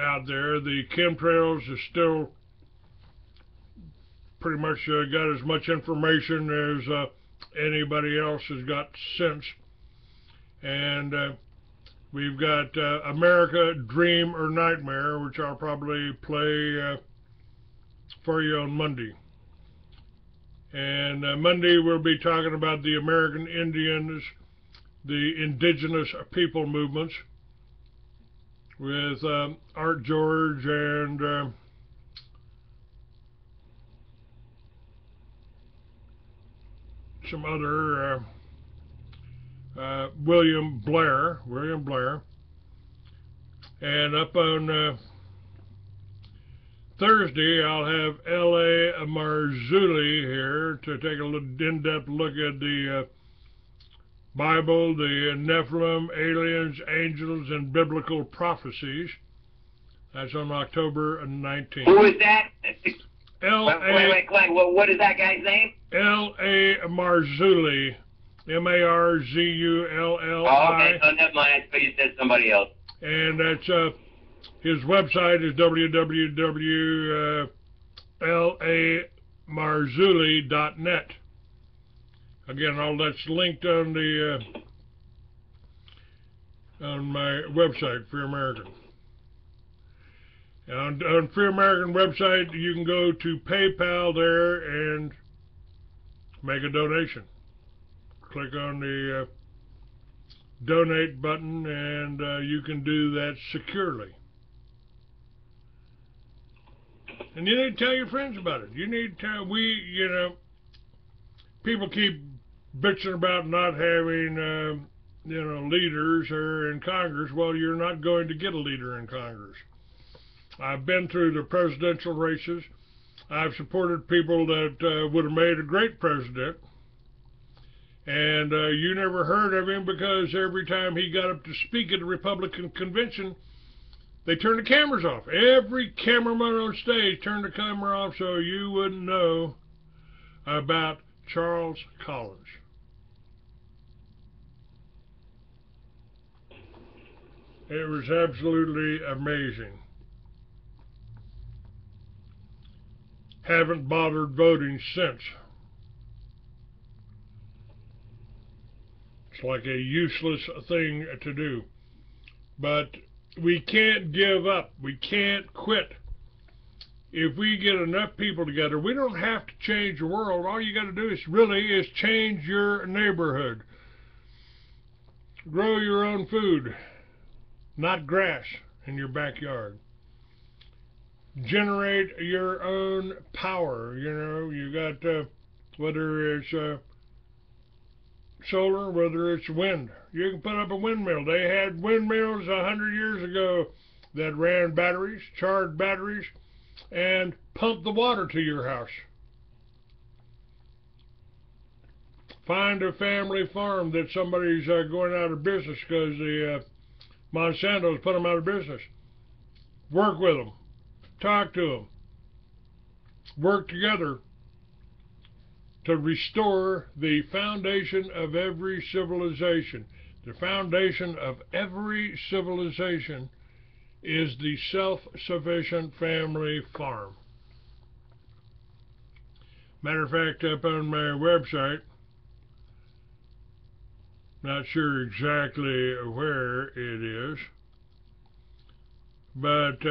out there. The chemtrails is still pretty much got as much information as anybody else has got since. And we've got America, Dream or Nightmare, which I'll probably play for you on Monday. And Monday we'll be talking about the American Indians, the indigenous people movements, with Art George and some other William Blair, and up on Thursday I'll have L.A. Marzulli here to take a little in-depth look at the Bible, the Nephilim, aliens, angels, and biblical prophecies. That's on October 19th. Who is that? Wait, Glenn, what is that guy's name? L.A. Marzulli, Marzulli. Oh, okay, so never mind. But you said somebody else. And that's his website is www.lamarzulli.net. Again, all that's linked on the on my website, Free American. And on Free American website, you can go to PayPal there and make a donation. Click on the donate button, and you can do that securely. And you need to tell your friends about it. You need to tell, people keep bitching about not having, leaders or in Congress. Well, you're not going to get a leader in Congress. I've been through the presidential races. I've supported people that would have made a great president. And you never heard of him because every time he got up to speak at the Republican convention, they turned the cameras off. Every cameraman on stage turned the camera off so you wouldn't know about Charles Collins. It was absolutely amazing. Haven't bothered voting since. It's like a useless thing to do. But we can't give up. We can't quit. If we get enough people together, we don't have to change the world. All you got to do is change your neighborhood. Grow your own food, not grass in your backyard. Generate your own power. You got whether it's solar, whether it's wind. You can put up a windmill. They had windmills 100 years ago that ran batteries, charged batteries, and pumped the water to your house. Find a family farm that somebody's going out of business because the Monsanto's put them out of business. Work with them. Talk to them. Work together to restore the foundation of every civilization. The foundation of every civilization is the self-sufficient family farm. Matter of fact, up on my website, not sure exactly where it is, but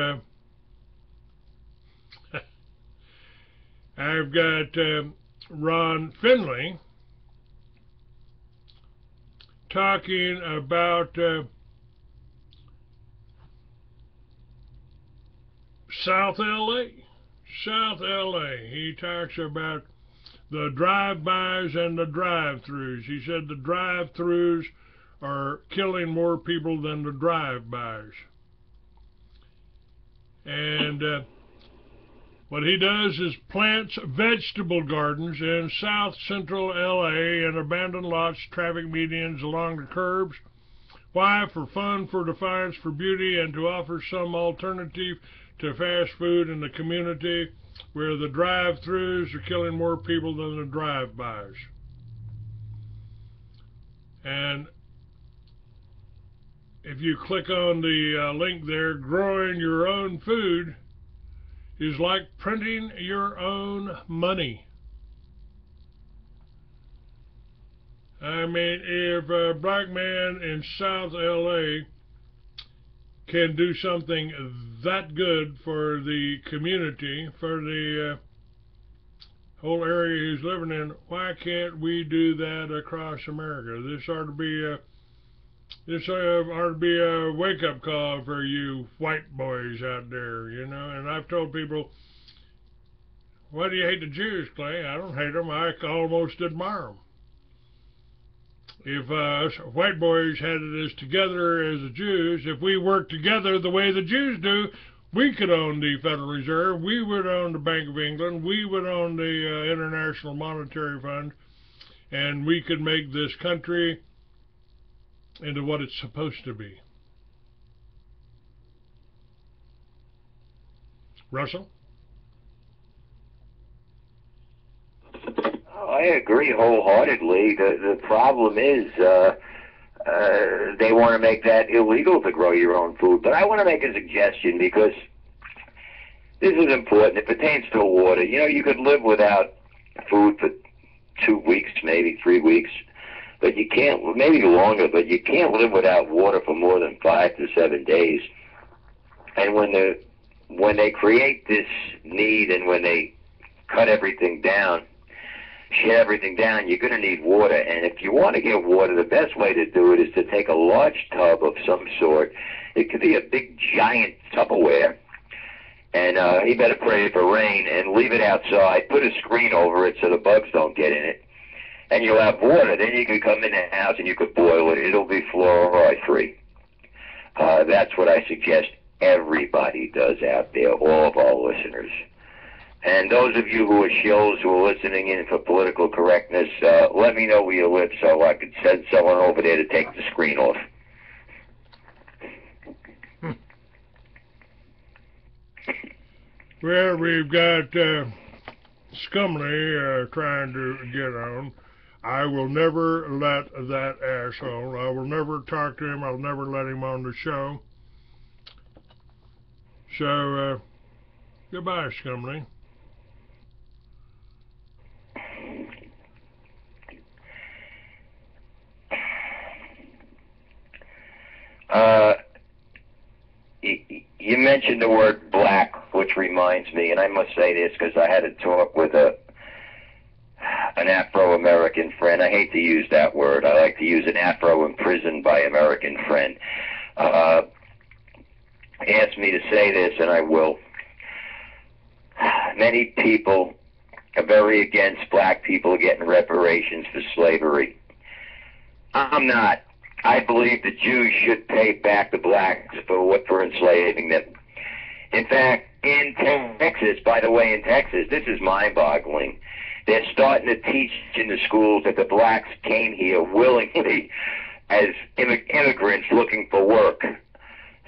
I've got Ron Finley talking about South LA. South LA. He talks about the drive-bys and the drive-thrus. He said the drive-thrus are killing more people than the drive-bys. And what he does is plants vegetable gardens in South Central LA and abandoned lots, traffic medians along the curbs. Why? For fun, for defiance, for beauty, and to offer some alternative to fast food in the community where the drive-thrus are killing more people than the drive-bys. And if you click on the link there, growing your own food is like printing your own money. I mean, if a black man in South LA can do something that good for the community, for the whole area he's living in, why can't we do that across America? This ought to be a wake-up call for you white boys out there, you know. And I've told people, why do you hate the Jews, Clay? I don't hate them. I almost admire them. If us white boys had it as together as the Jews, if we worked together the way the Jews do, we could own the Federal Reserve, we would own the Bank of England, we would own the International Monetary Fund, and we could make this country into what it's supposed to be. Russell? I agree wholeheartedly. The problem is they want to make that illegal to grow your own food. But I want to make a suggestion because this is important. It pertains to water. You know, you could live without food for 2 weeks, maybe 3 weeks, but you can't, maybe longer, but you can't live without water for more than 5 to 7 days. And when they create this need and when they cut everything down, shut everything down, you're going to need water. And if you want to get water, the best way to do it is to take a large tub of some sort. It could be a big, giant Tupperware. And you better pray for rain and leave it outside. Put a screen over it so the bugs don't get in it. And you'll have water. Then you can come in the house and you could boil it. It'll be fluoride-free. That's what I suggest everybody does out there, all of our listeners. And those of you who are shills who are listening in for political correctness, let me know where you live so I could send someone over there to take the screen off. Well, we've got Scumley trying to get on. I will never let that asshole, I will never talk to him, I'll never let him on the show. So, goodbye, Scumley. You mentioned the word black, which reminds me, and I must say this because I had a talk with an Afro-American friend. I hate to use that word. I like to use an Afro-imprisoned by American friend. Asked me to say this, and I will. Many people are very against black people getting reparations for slavery. I'm not. I believe the Jews should pay back the blacks for enslaving them. In fact, in Texas, by the way, in Texas, this is mind-boggling. They're starting to teach in the schools that the blacks came here willingly as immigrants looking for work.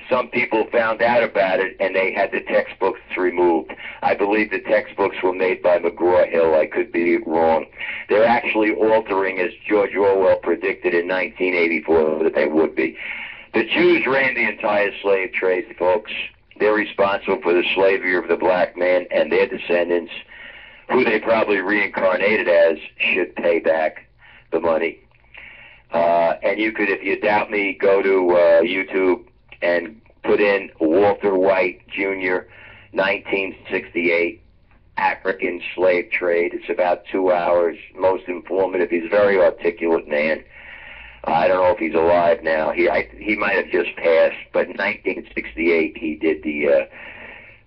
Some people found out about it, and they had the textbooks removed. I believe the textbooks were made by McGraw-Hill. I could be wrong. They're actually altering, as George Orwell predicted in 1984, that they would be. The Jews ran the entire slave trade, folks. They're responsible for the slavery of the black man, and their descendants, who they probably reincarnated as, should pay back the money. And you could, if you doubt me, go to YouTube and put in Walter White Jr., 1968, African slave trade. It's about 2 hours, most informative. He's a very articulate man. I don't know if he's alive now. He might have just passed, but in 1968 he did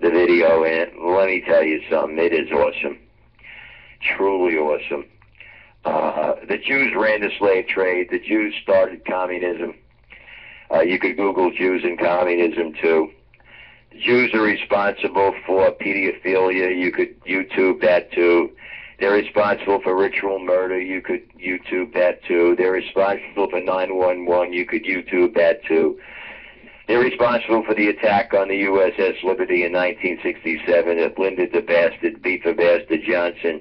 the video, and let me tell you something, it is awesome. Truly awesome. The Jews ran the slave trade. The Jews started communism. You could Google Jews and communism, too. The Jews are responsible for pedophilia. You could YouTube that, too. They're responsible for ritual murder. You could YouTube that, too. They're responsible for 9/11. You could YouTube that, too. They're responsible for the attack on the USS Liberty in 1967 that Lyndon the Bastard, Beef the Bastard Johnson,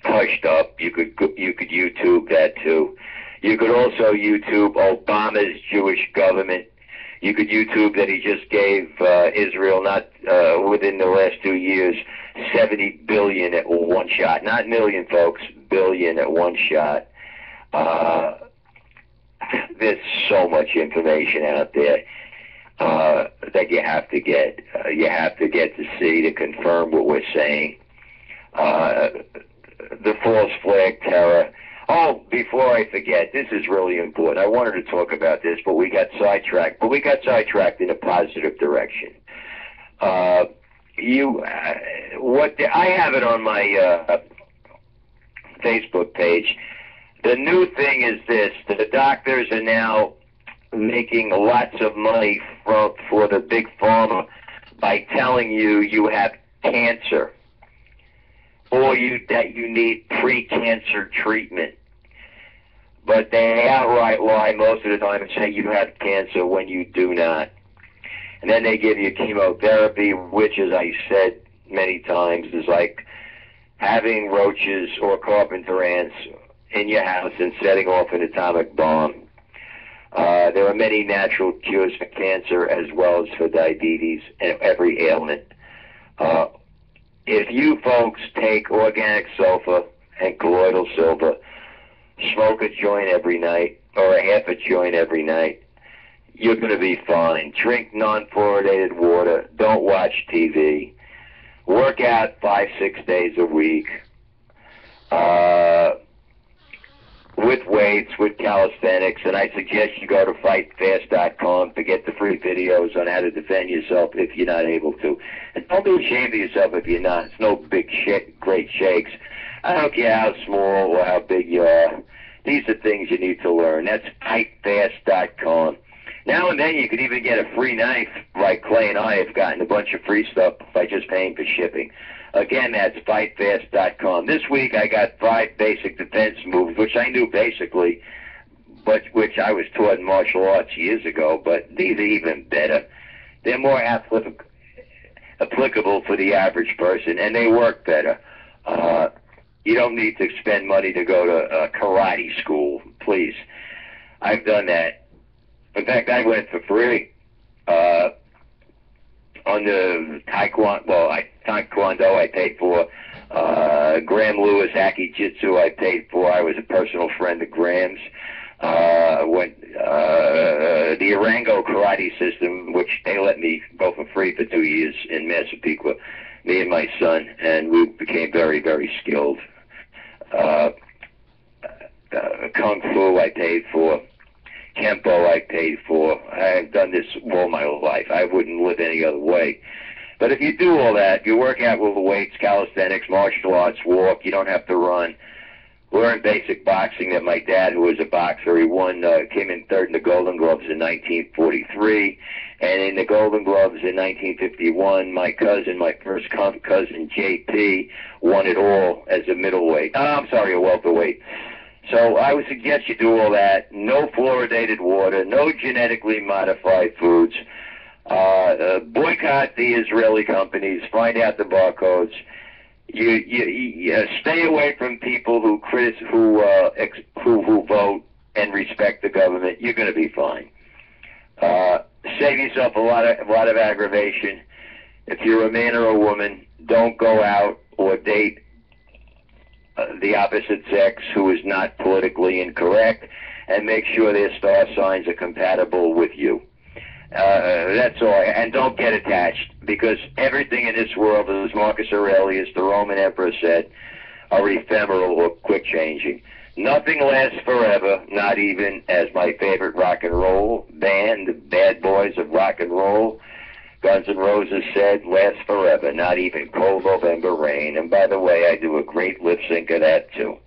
hushed up. You could YouTube that, too. You could also YouTube Obama's Jewish government. You could YouTube that he just gave Israel, not within the last 2 years, $70 billion at one shot. Not million, folks, billion at one shot. There's so much information out there that you have to get. You have to get to see to confirm what we're saying. The false flag terror. Oh, before I forget, this is really important. I wanted to talk about this, but we got sidetracked. But we got sidetracked in a positive direction. I have it on my Facebook page. The new thing is this: the doctors are now making lots of money for the big pharma by telling you have cancer, or that you need pre-cancer treatment. But they outright lie most of the time and say you have cancer when you do not. And then they give you chemotherapy, which, as I said many times, is like having roaches or carpenter ants in your house and setting off an atomic bomb. There are many natural cures for cancer as well as for diabetes and every ailment. If you folks take organic sulfur and colloidal silver, smoke a joint every night or a half a joint every night, you're going to be fine. Drink non-fluoridated water. Don't watch TV. Work out 5-6 days a week. With weights, with calisthenics, and I suggest you go to fightfast.com to get the free videos on how to defend yourself if you're not able to. And don't be ashamed of yourself if you're not. It's no big great shakes. I don't care how small or how big you are. These are things you need to learn. That's fightfast.com. Now and then you could even get a free knife, like Clay and I have gotten a bunch of free stuff by just paying for shipping. Again, that's fightfast.com. This week I got 5 basic defense moves, which I knew basically, but which I was taught in martial arts years ago, but these are even better. They're more applicable for the average person, and they work better. You don't need to spend money to go to karate school, please. I've done that. In fact, I went for free. On the Taekwondo I paid for. Graham Lewis Haki Jitsu I paid for. I was a personal friend of Graham's. The Arango karate system, which they let me go for free for 2 years in Massapequa, me and my son, and we became very, very skilled. Kung Fu I paid for. Kempo I paid for. I've done this all my life. I wouldn't live any other way. But if you do all that, you work out with the weights, calisthenics, martial arts, walk, you don't have to run. Learn basic boxing that my dad, who was a boxer, he came in third in the Golden Gloves in 1943. And in the Golden Gloves in 1951, my first cousin, JP, won it all as a middleweight. A welterweight. So I would suggest you do all that. No fluoridated water, no genetically modified foods. Boycott the Israeli companies. Find out the barcodes. You stay away from people who vote and respect the government. You're going to be fine. Save yourself a lot of aggravation. If you're a man or a woman, don't go out or date the opposite sex who is not politically incorrect, and make sure their star signs are compatible with you. That's all. And don't get attached, because everything in this world, as Marcus Aurelius, the Roman emperor, said, are ephemeral or quick changing. Nothing lasts forever, not even, as my favorite rock and roll band, the Bad Boys of Rock and Roll, Guns N' Roses said, lasts forever, not even cold November rain. And by the way, I do a great lip sync of that too.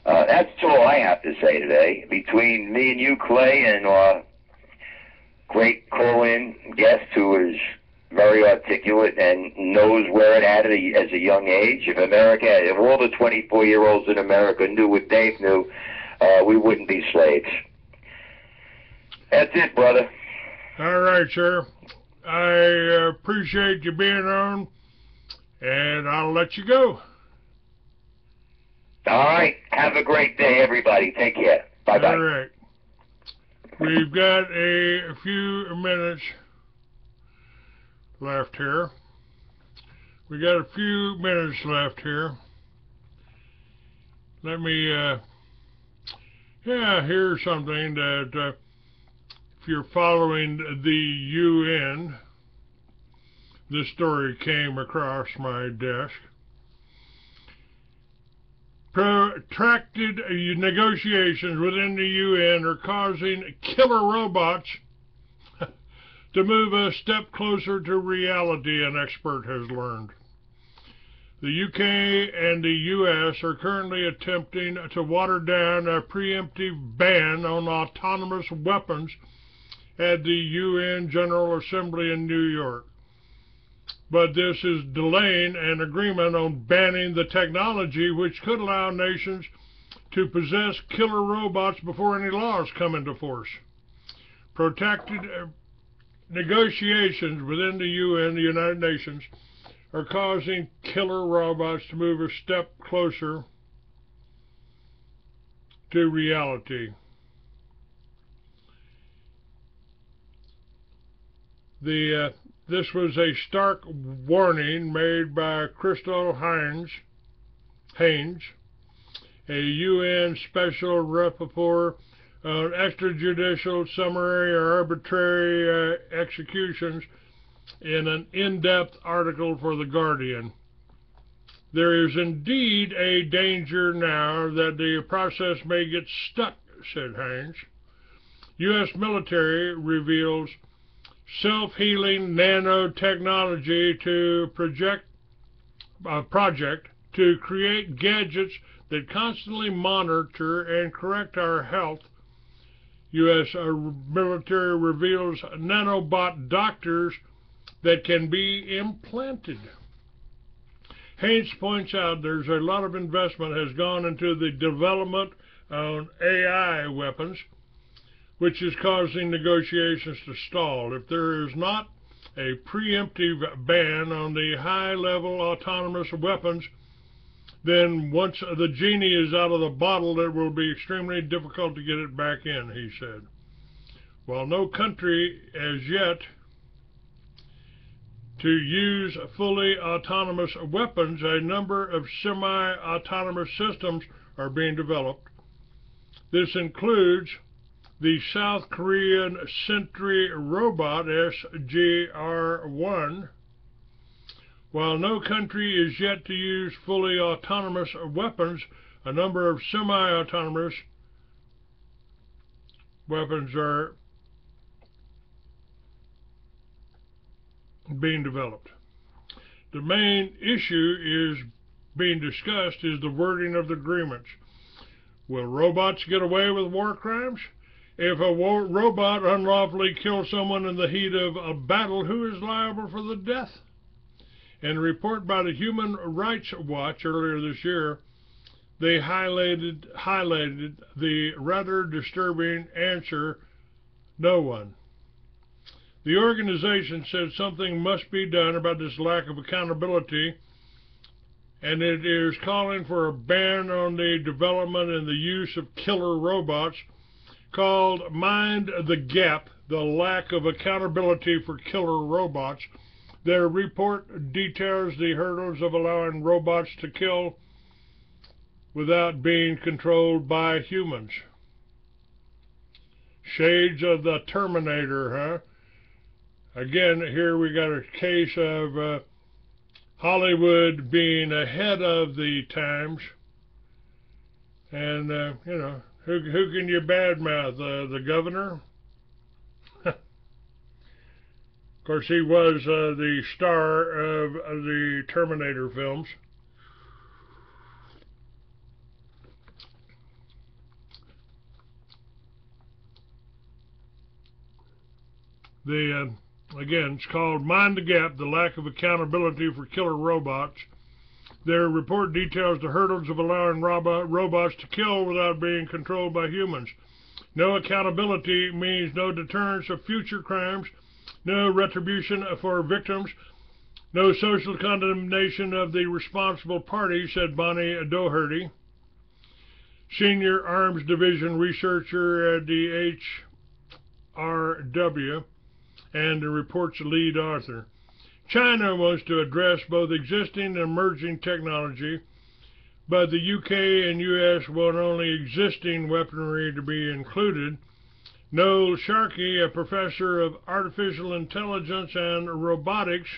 That's all I have to say today. Between me and you, Clay, and our great call-in guest who is very articulate and knows where it at as a young age. If all the 24-year-olds in America knew what Dave knew, we wouldn't be slaves. That's it, brother. All right, sir. I appreciate you being on, and I'll let you go. All right. Have a great day, everybody. Take care. Bye-bye. All right. We've got a few minutes left here. We got a few minutes left here. Let me, here's something that, if you're following the UN, this story came across my desk. Protracted negotiations within the UN are causing killer robots to move a step closer to reality, an expert has learned. The UK and the US are currently attempting to water down a preemptive ban on autonomous weapons at the UN General Assembly in New York. But this is delaying an agreement on banning the technology which could allow nations to possess killer robots before any laws come into force. Protracted negotiations within the UN, the United Nations, are causing killer robots to move a step closer to reality. This was a stark warning made by Crystal Haynes, a UN Special Rapporteur on extrajudicial, summary, or arbitrary executions in an in-depth article for The Guardian. There is indeed a danger now that the process may get stuck, said Haynes. U.S. military reveals self-healing nanotechnology to project to create gadgets that constantly monitor and correct our health. U.S. military reveals nanobot doctors that can be implanted. Haynes points out there's a lot of investment has gone into the development of AI weapons, which is causing negotiations to stall. If there is not a preemptive ban on the high-level autonomous weapons, then once the genie is out of the bottle, it will be extremely difficult to get it back in, he said. While no country as yet to use fully autonomous weapons, a number of semi-autonomous systems are being developed. This includes the South Korean Sentry robot, SGR-1. While no country is yet to use fully autonomous weapons, a number of semi-autonomous weapons are being developed. The main issue is being discussed is the wording of the agreements. Will robots get away with war crimes? If a robot unlawfully kills someone in the heat of a battle, who is liable for the death? In a report by the Human Rights Watch earlier this year, they highlighted the rather disturbing answer, no one. The organization said something must be done about this lack of accountability, and it is calling for a ban on the development and the use of killer robots called Mind the Gap, the lack of accountability for killer robots. Their report details the hurdles of allowing robots to kill without being controlled by humans. Shades of the Terminator, huh? Again, here we got a case of Hollywood being ahead of the times. And, you know, who can you badmouth? The governor? Of course, he was the star of the Terminator films. Again, it's called Mind the Gap, the Lack of Accountability for Killer Robots. Their report details the hurdles of allowing robots to kill without being controlled by humans. No accountability means no deterrence of future crimes, no retribution for victims, no social condemnation of the responsible parties, said Bonnie Doherty, senior arms division researcher at the HRW and the report's lead author. China wants to address both existing and emerging technology, but the UK and US want only existing weaponry to be included. Noel Sharkey, a professor of artificial intelligence and robotics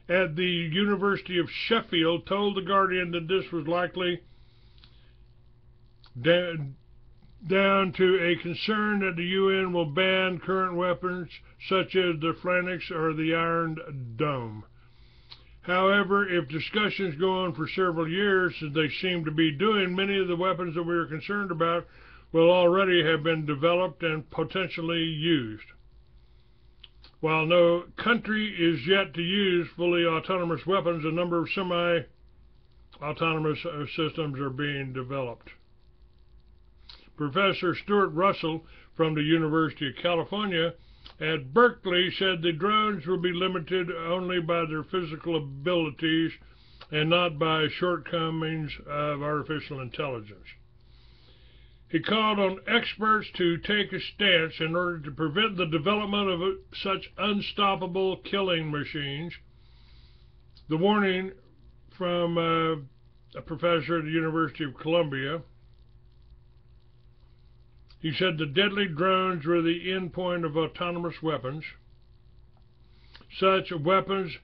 at the University of Sheffield, told The Guardian that this was likely down to a concern that the UN will ban current weapons such as the Phalanx or the Iron Dome. However, if discussions go on for several years, as they seem to be doing, many of the weapons that we are concerned about will already have been developed and potentially used. While no country is yet to use fully autonomous weapons, a number of semi-autonomous systems are being developed. Professor Stuart Russell from the University of California at Berkeley said the drones will be limited only by their physical abilities and not by shortcomings of artificial intelligence. He called on experts to take a stance in order to prevent the development of such unstoppable killing machines. The warning from a professor at the University of Columbia. He said the deadly drones were the end point of autonomous weapons. Such weapons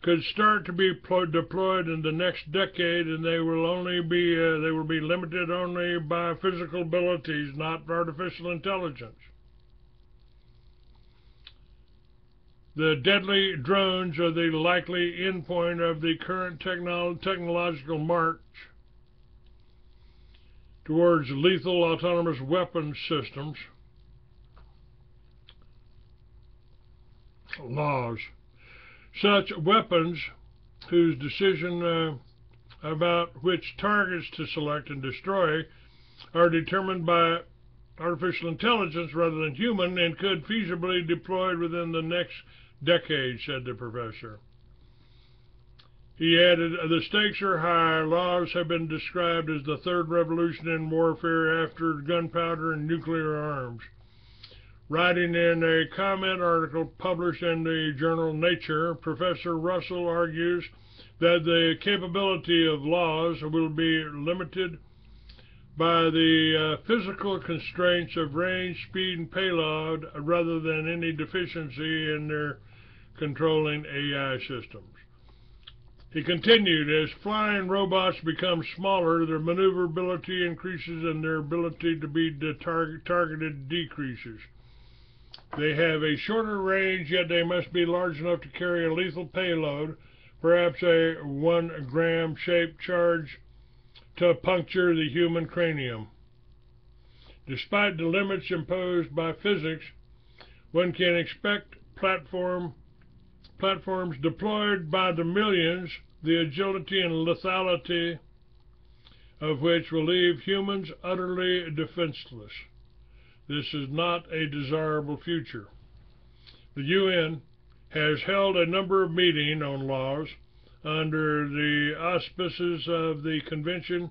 could start to be deployed in the next decade, and they will be limited only by physical abilities, not artificial intelligence. The deadly drones are the likely endpoint of the current technological march towards lethal autonomous weapons systems. Laws. Such weapons, whose decision about which targets to select and destroy are determined by artificial intelligence rather than human, and could feasibly be deployed within the next decade, said the professor. He added, the stakes are high. Laws have been described as the third revolution in warfare after gunpowder and nuclear arms. Writing in a comment article published in the journal Nature, Professor Russell argues that the capability of laws will be limited by the physical constraints of range, speed, and payload rather than any deficiency in their controlling AI systems. He continued, as flying robots become smaller, their maneuverability increases and their ability to be targeted decreases. They have a shorter range, yet they must be large enough to carry a lethal payload, perhaps a 1-gram shaped charge to puncture the human cranium. Despite the limits imposed by physics, one can expect platforms deployed by the millions, the agility and lethality of which will leave humans utterly defenseless. This is not a desirable future. The UN has held a number of meetings on laws under the auspices of the Convention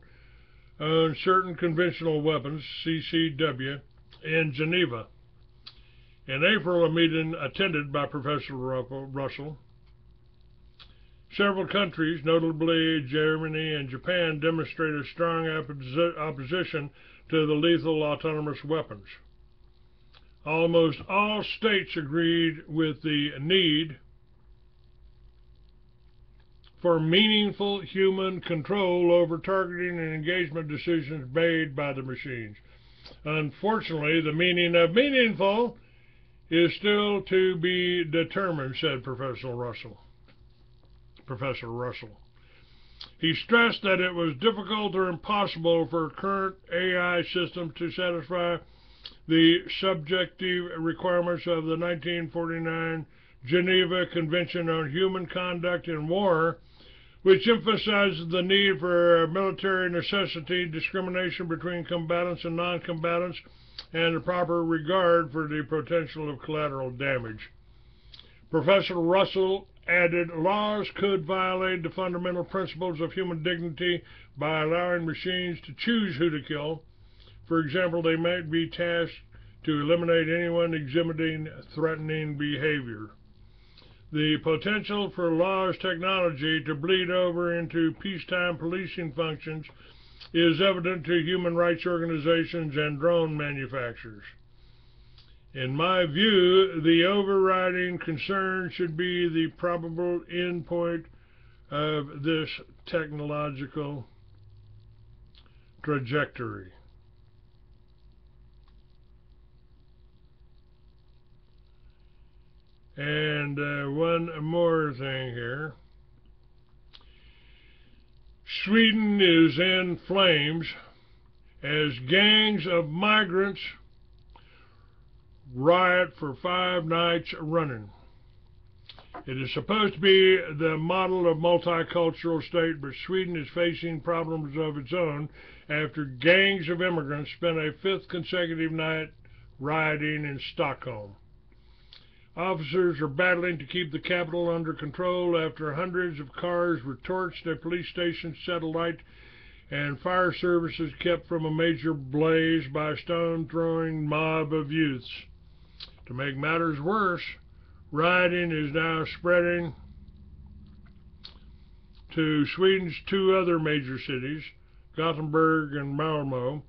on Certain Conventional Weapons, CCW, in Geneva. In April, a meeting attended by Professor Russell. Several countries, notably Germany and Japan, demonstrated strong opposition to the lethal autonomous weapons. Almost all states agreed with the need for meaningful human control over targeting and engagement decisions made by the machines. Unfortunately, the meaning of meaningful is still to be determined, said Professor Russell. He stressed that it was difficult or impossible for current AI systems to satisfy the subjective requirements of the 1949 Geneva Convention on Human Conduct in War, which emphasizes the need for military necessity, discrimination between combatants and non-combatants, and the proper regard for the potential of collateral damage. Professor Russell added, laws could violate the fundamental principles of human dignity by allowing machines to choose who to kill. For example, they might be tasked to eliminate anyone exhibiting threatening behavior. The potential for law's technology to bleed over into peacetime policing functions is evident to human rights organizations and drone manufacturers. In my view, the overriding concern should be the probable endpoint of this technological trajectory. And one more thing here. Sweden is in flames as gangs of migrants riot for 5 nights running. It is supposed to be the model of multicultural state, but Sweden is facing problems of its own after gangs of immigrants spent a 5th consecutive night rioting in Stockholm. Officers are battling to keep the capital under control after hundreds of cars were torched, a police station set alight, and fire services kept from a major blaze by a stone-throwing mob of youths. To make matters worse, rioting is now spreading to Sweden's 2 other major cities, Gothenburg and Malmö.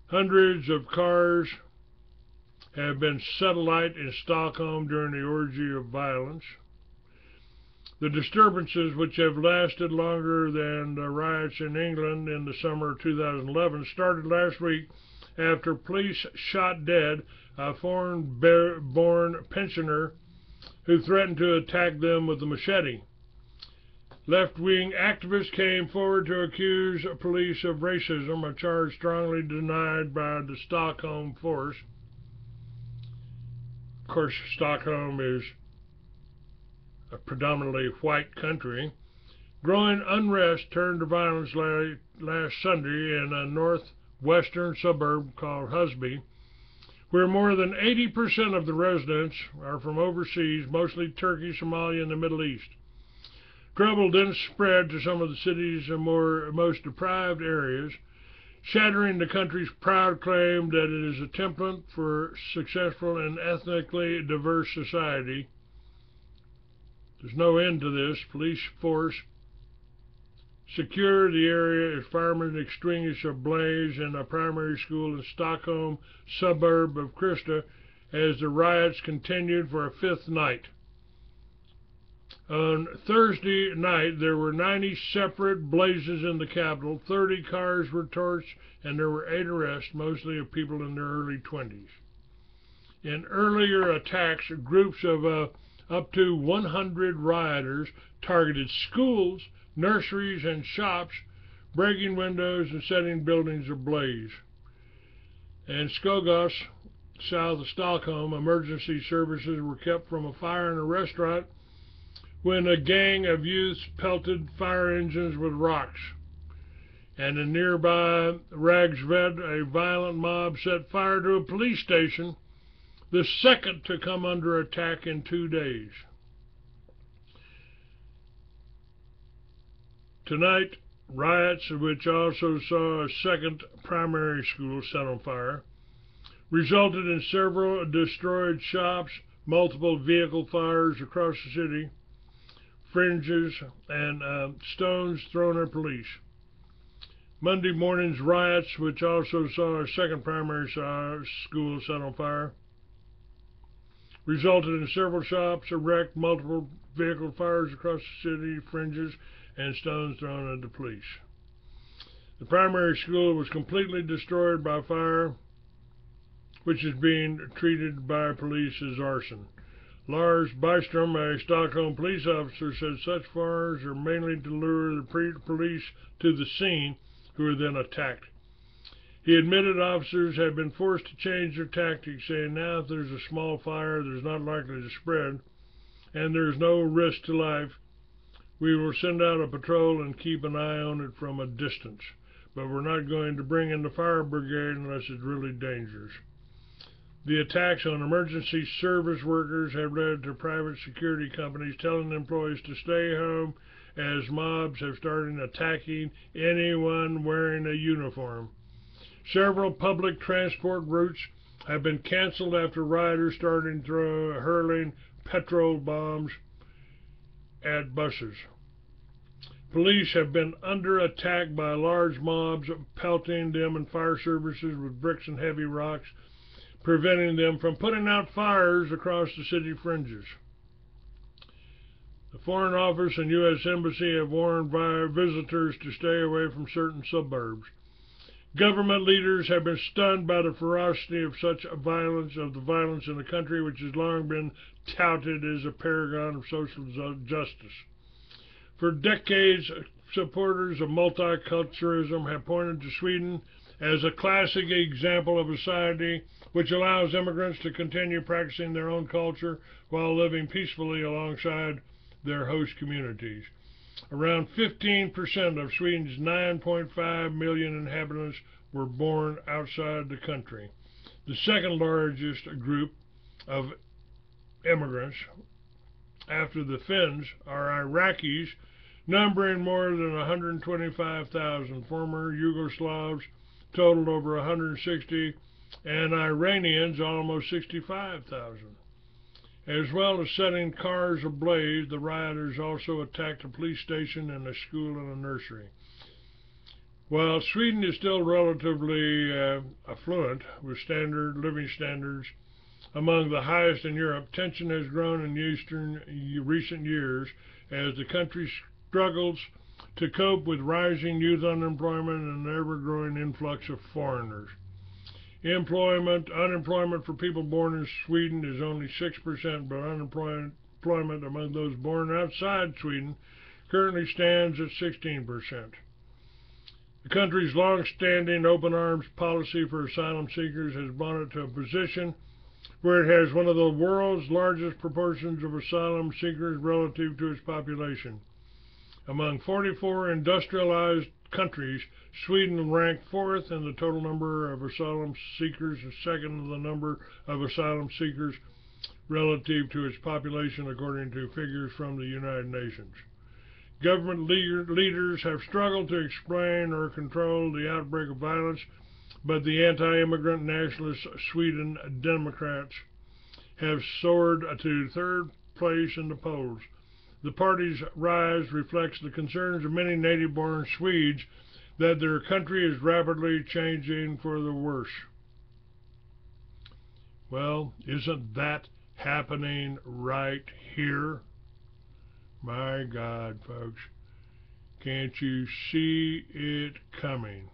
Hundreds of cars have been set alight in Stockholm during the orgy of violence. The disturbances, which have lasted longer than the riots in England in the summer of 2011, started last week after police shot dead a foreign-born pensioner who threatened to attack them with a machete. Left-wing activists came forward to accuse police of racism, a charge strongly denied by the Stockholm force. Of course, Stockholm is a predominantly white country. Growing unrest turned to violence last Sunday in a northwestern suburb called Husby, where more than 80% of the residents are from overseas, mostly Turkey, Somalia, and the Middle East. Trouble then spread to some of the city's most deprived areas, shattering the country's proud claim that it is a template for successful and ethnically diverse society. There's no end to this. Police force secured the area as firemen extinguished a blaze in a primary school in Stockholm suburb of Krista as the riots continued for a 5th night. On Thursday night, there were 90 separate blazes in the capital, 30 cars were torched, and there were 8 arrests, mostly of people in their early 20s. In earlier attacks, groups of up to 100 rioters targeted schools, nurseries, and shops, breaking windows and setting buildings ablaze. In Skogås, south of Stockholm, emergency services were kept from a fire in a restaurant when a gang of youths pelted fire engines with rocks. And in nearby Ragsved, a violent mob set fire to a police station, the second to come under attack in 2 days. Tonight, riots, which also saw a second primary school set on fire, resulted in several destroyed shops, multiple vehicle fires across the city, fringes, and stones thrown at police. Monday morning's riots, which also saw a second primary school set on fire, resulted in several shops wrecked, multiple vehicle fires across the city, fringes, and stones thrown at the police. The primary school was completely destroyed by fire, which is being treated by police as arson. Lars Bystrom, a Stockholm police officer, said such fires are mainly to lure the police to the scene, who are then attacked. He admitted officers have been forced to change their tactics, saying now if there's a small fire that is not likely to spread, and there is no risk to life, we will send out a patrol and keep an eye on it from a distance. But we're not going to bring in the fire brigade unless it's really dangerous. The attacks on emergency service workers have led to private security companies telling employees to stay home, as mobs have started attacking anyone wearing a uniform. Several public transport routes have been canceled after rioters started hurling petrol bombs at buses. Police have been under attack by large mobs, pelting them and fire services with bricks and heavy rocks, preventing them from putting out fires across the city fringes. The Foreign Office and U.S. Embassy have warned visitors to stay away from certain suburbs. Government leaders have been stunned by the ferocity of the violence in the country, which has long been touted as a paragon of social justice. For decades, supporters of multiculturalism have pointed to Sweden as a classic example of a society which allows immigrants to continue practicing their own culture while living peacefully alongside their host communities. Around 15% of Sweden's 9.5 million inhabitants were born outside the country. The second largest group of immigrants after the Finns are Iraqis, numbering more than 125,000. Former Yugoslavs totaled over 160, and Iranians almost 65,000. As well as setting cars ablaze, the rioters also attacked a police station and a school and a nursery. While Sweden is still relatively affluent, with living standards among the highest in Europe, tension has grown in recent years as the country struggles to cope with rising youth unemployment and an ever-growing influx of foreigners. Unemployment for people born in Sweden is only 6%, but unemployment among those born outside Sweden currently stands at 16%. The country's long-standing open arms policy for asylum seekers has brought it to a position where it has one of the world's largest proportions of asylum seekers relative to its population. Among 44 industrialized countries, Sweden ranked fourth in the total number of asylum seekers and second in the number of asylum seekers relative to its population, according to figures from the United Nations. Government leaders have struggled to explain or control the outbreak of violence, but the anti-immigrant nationalist Sweden Democrats have soared to third place in the polls. The party's rise reflects the concerns of many native-born Swedes that their country is rapidly changing for the worse. Well, isn't that happening right here? My God, folks, can't you see it coming?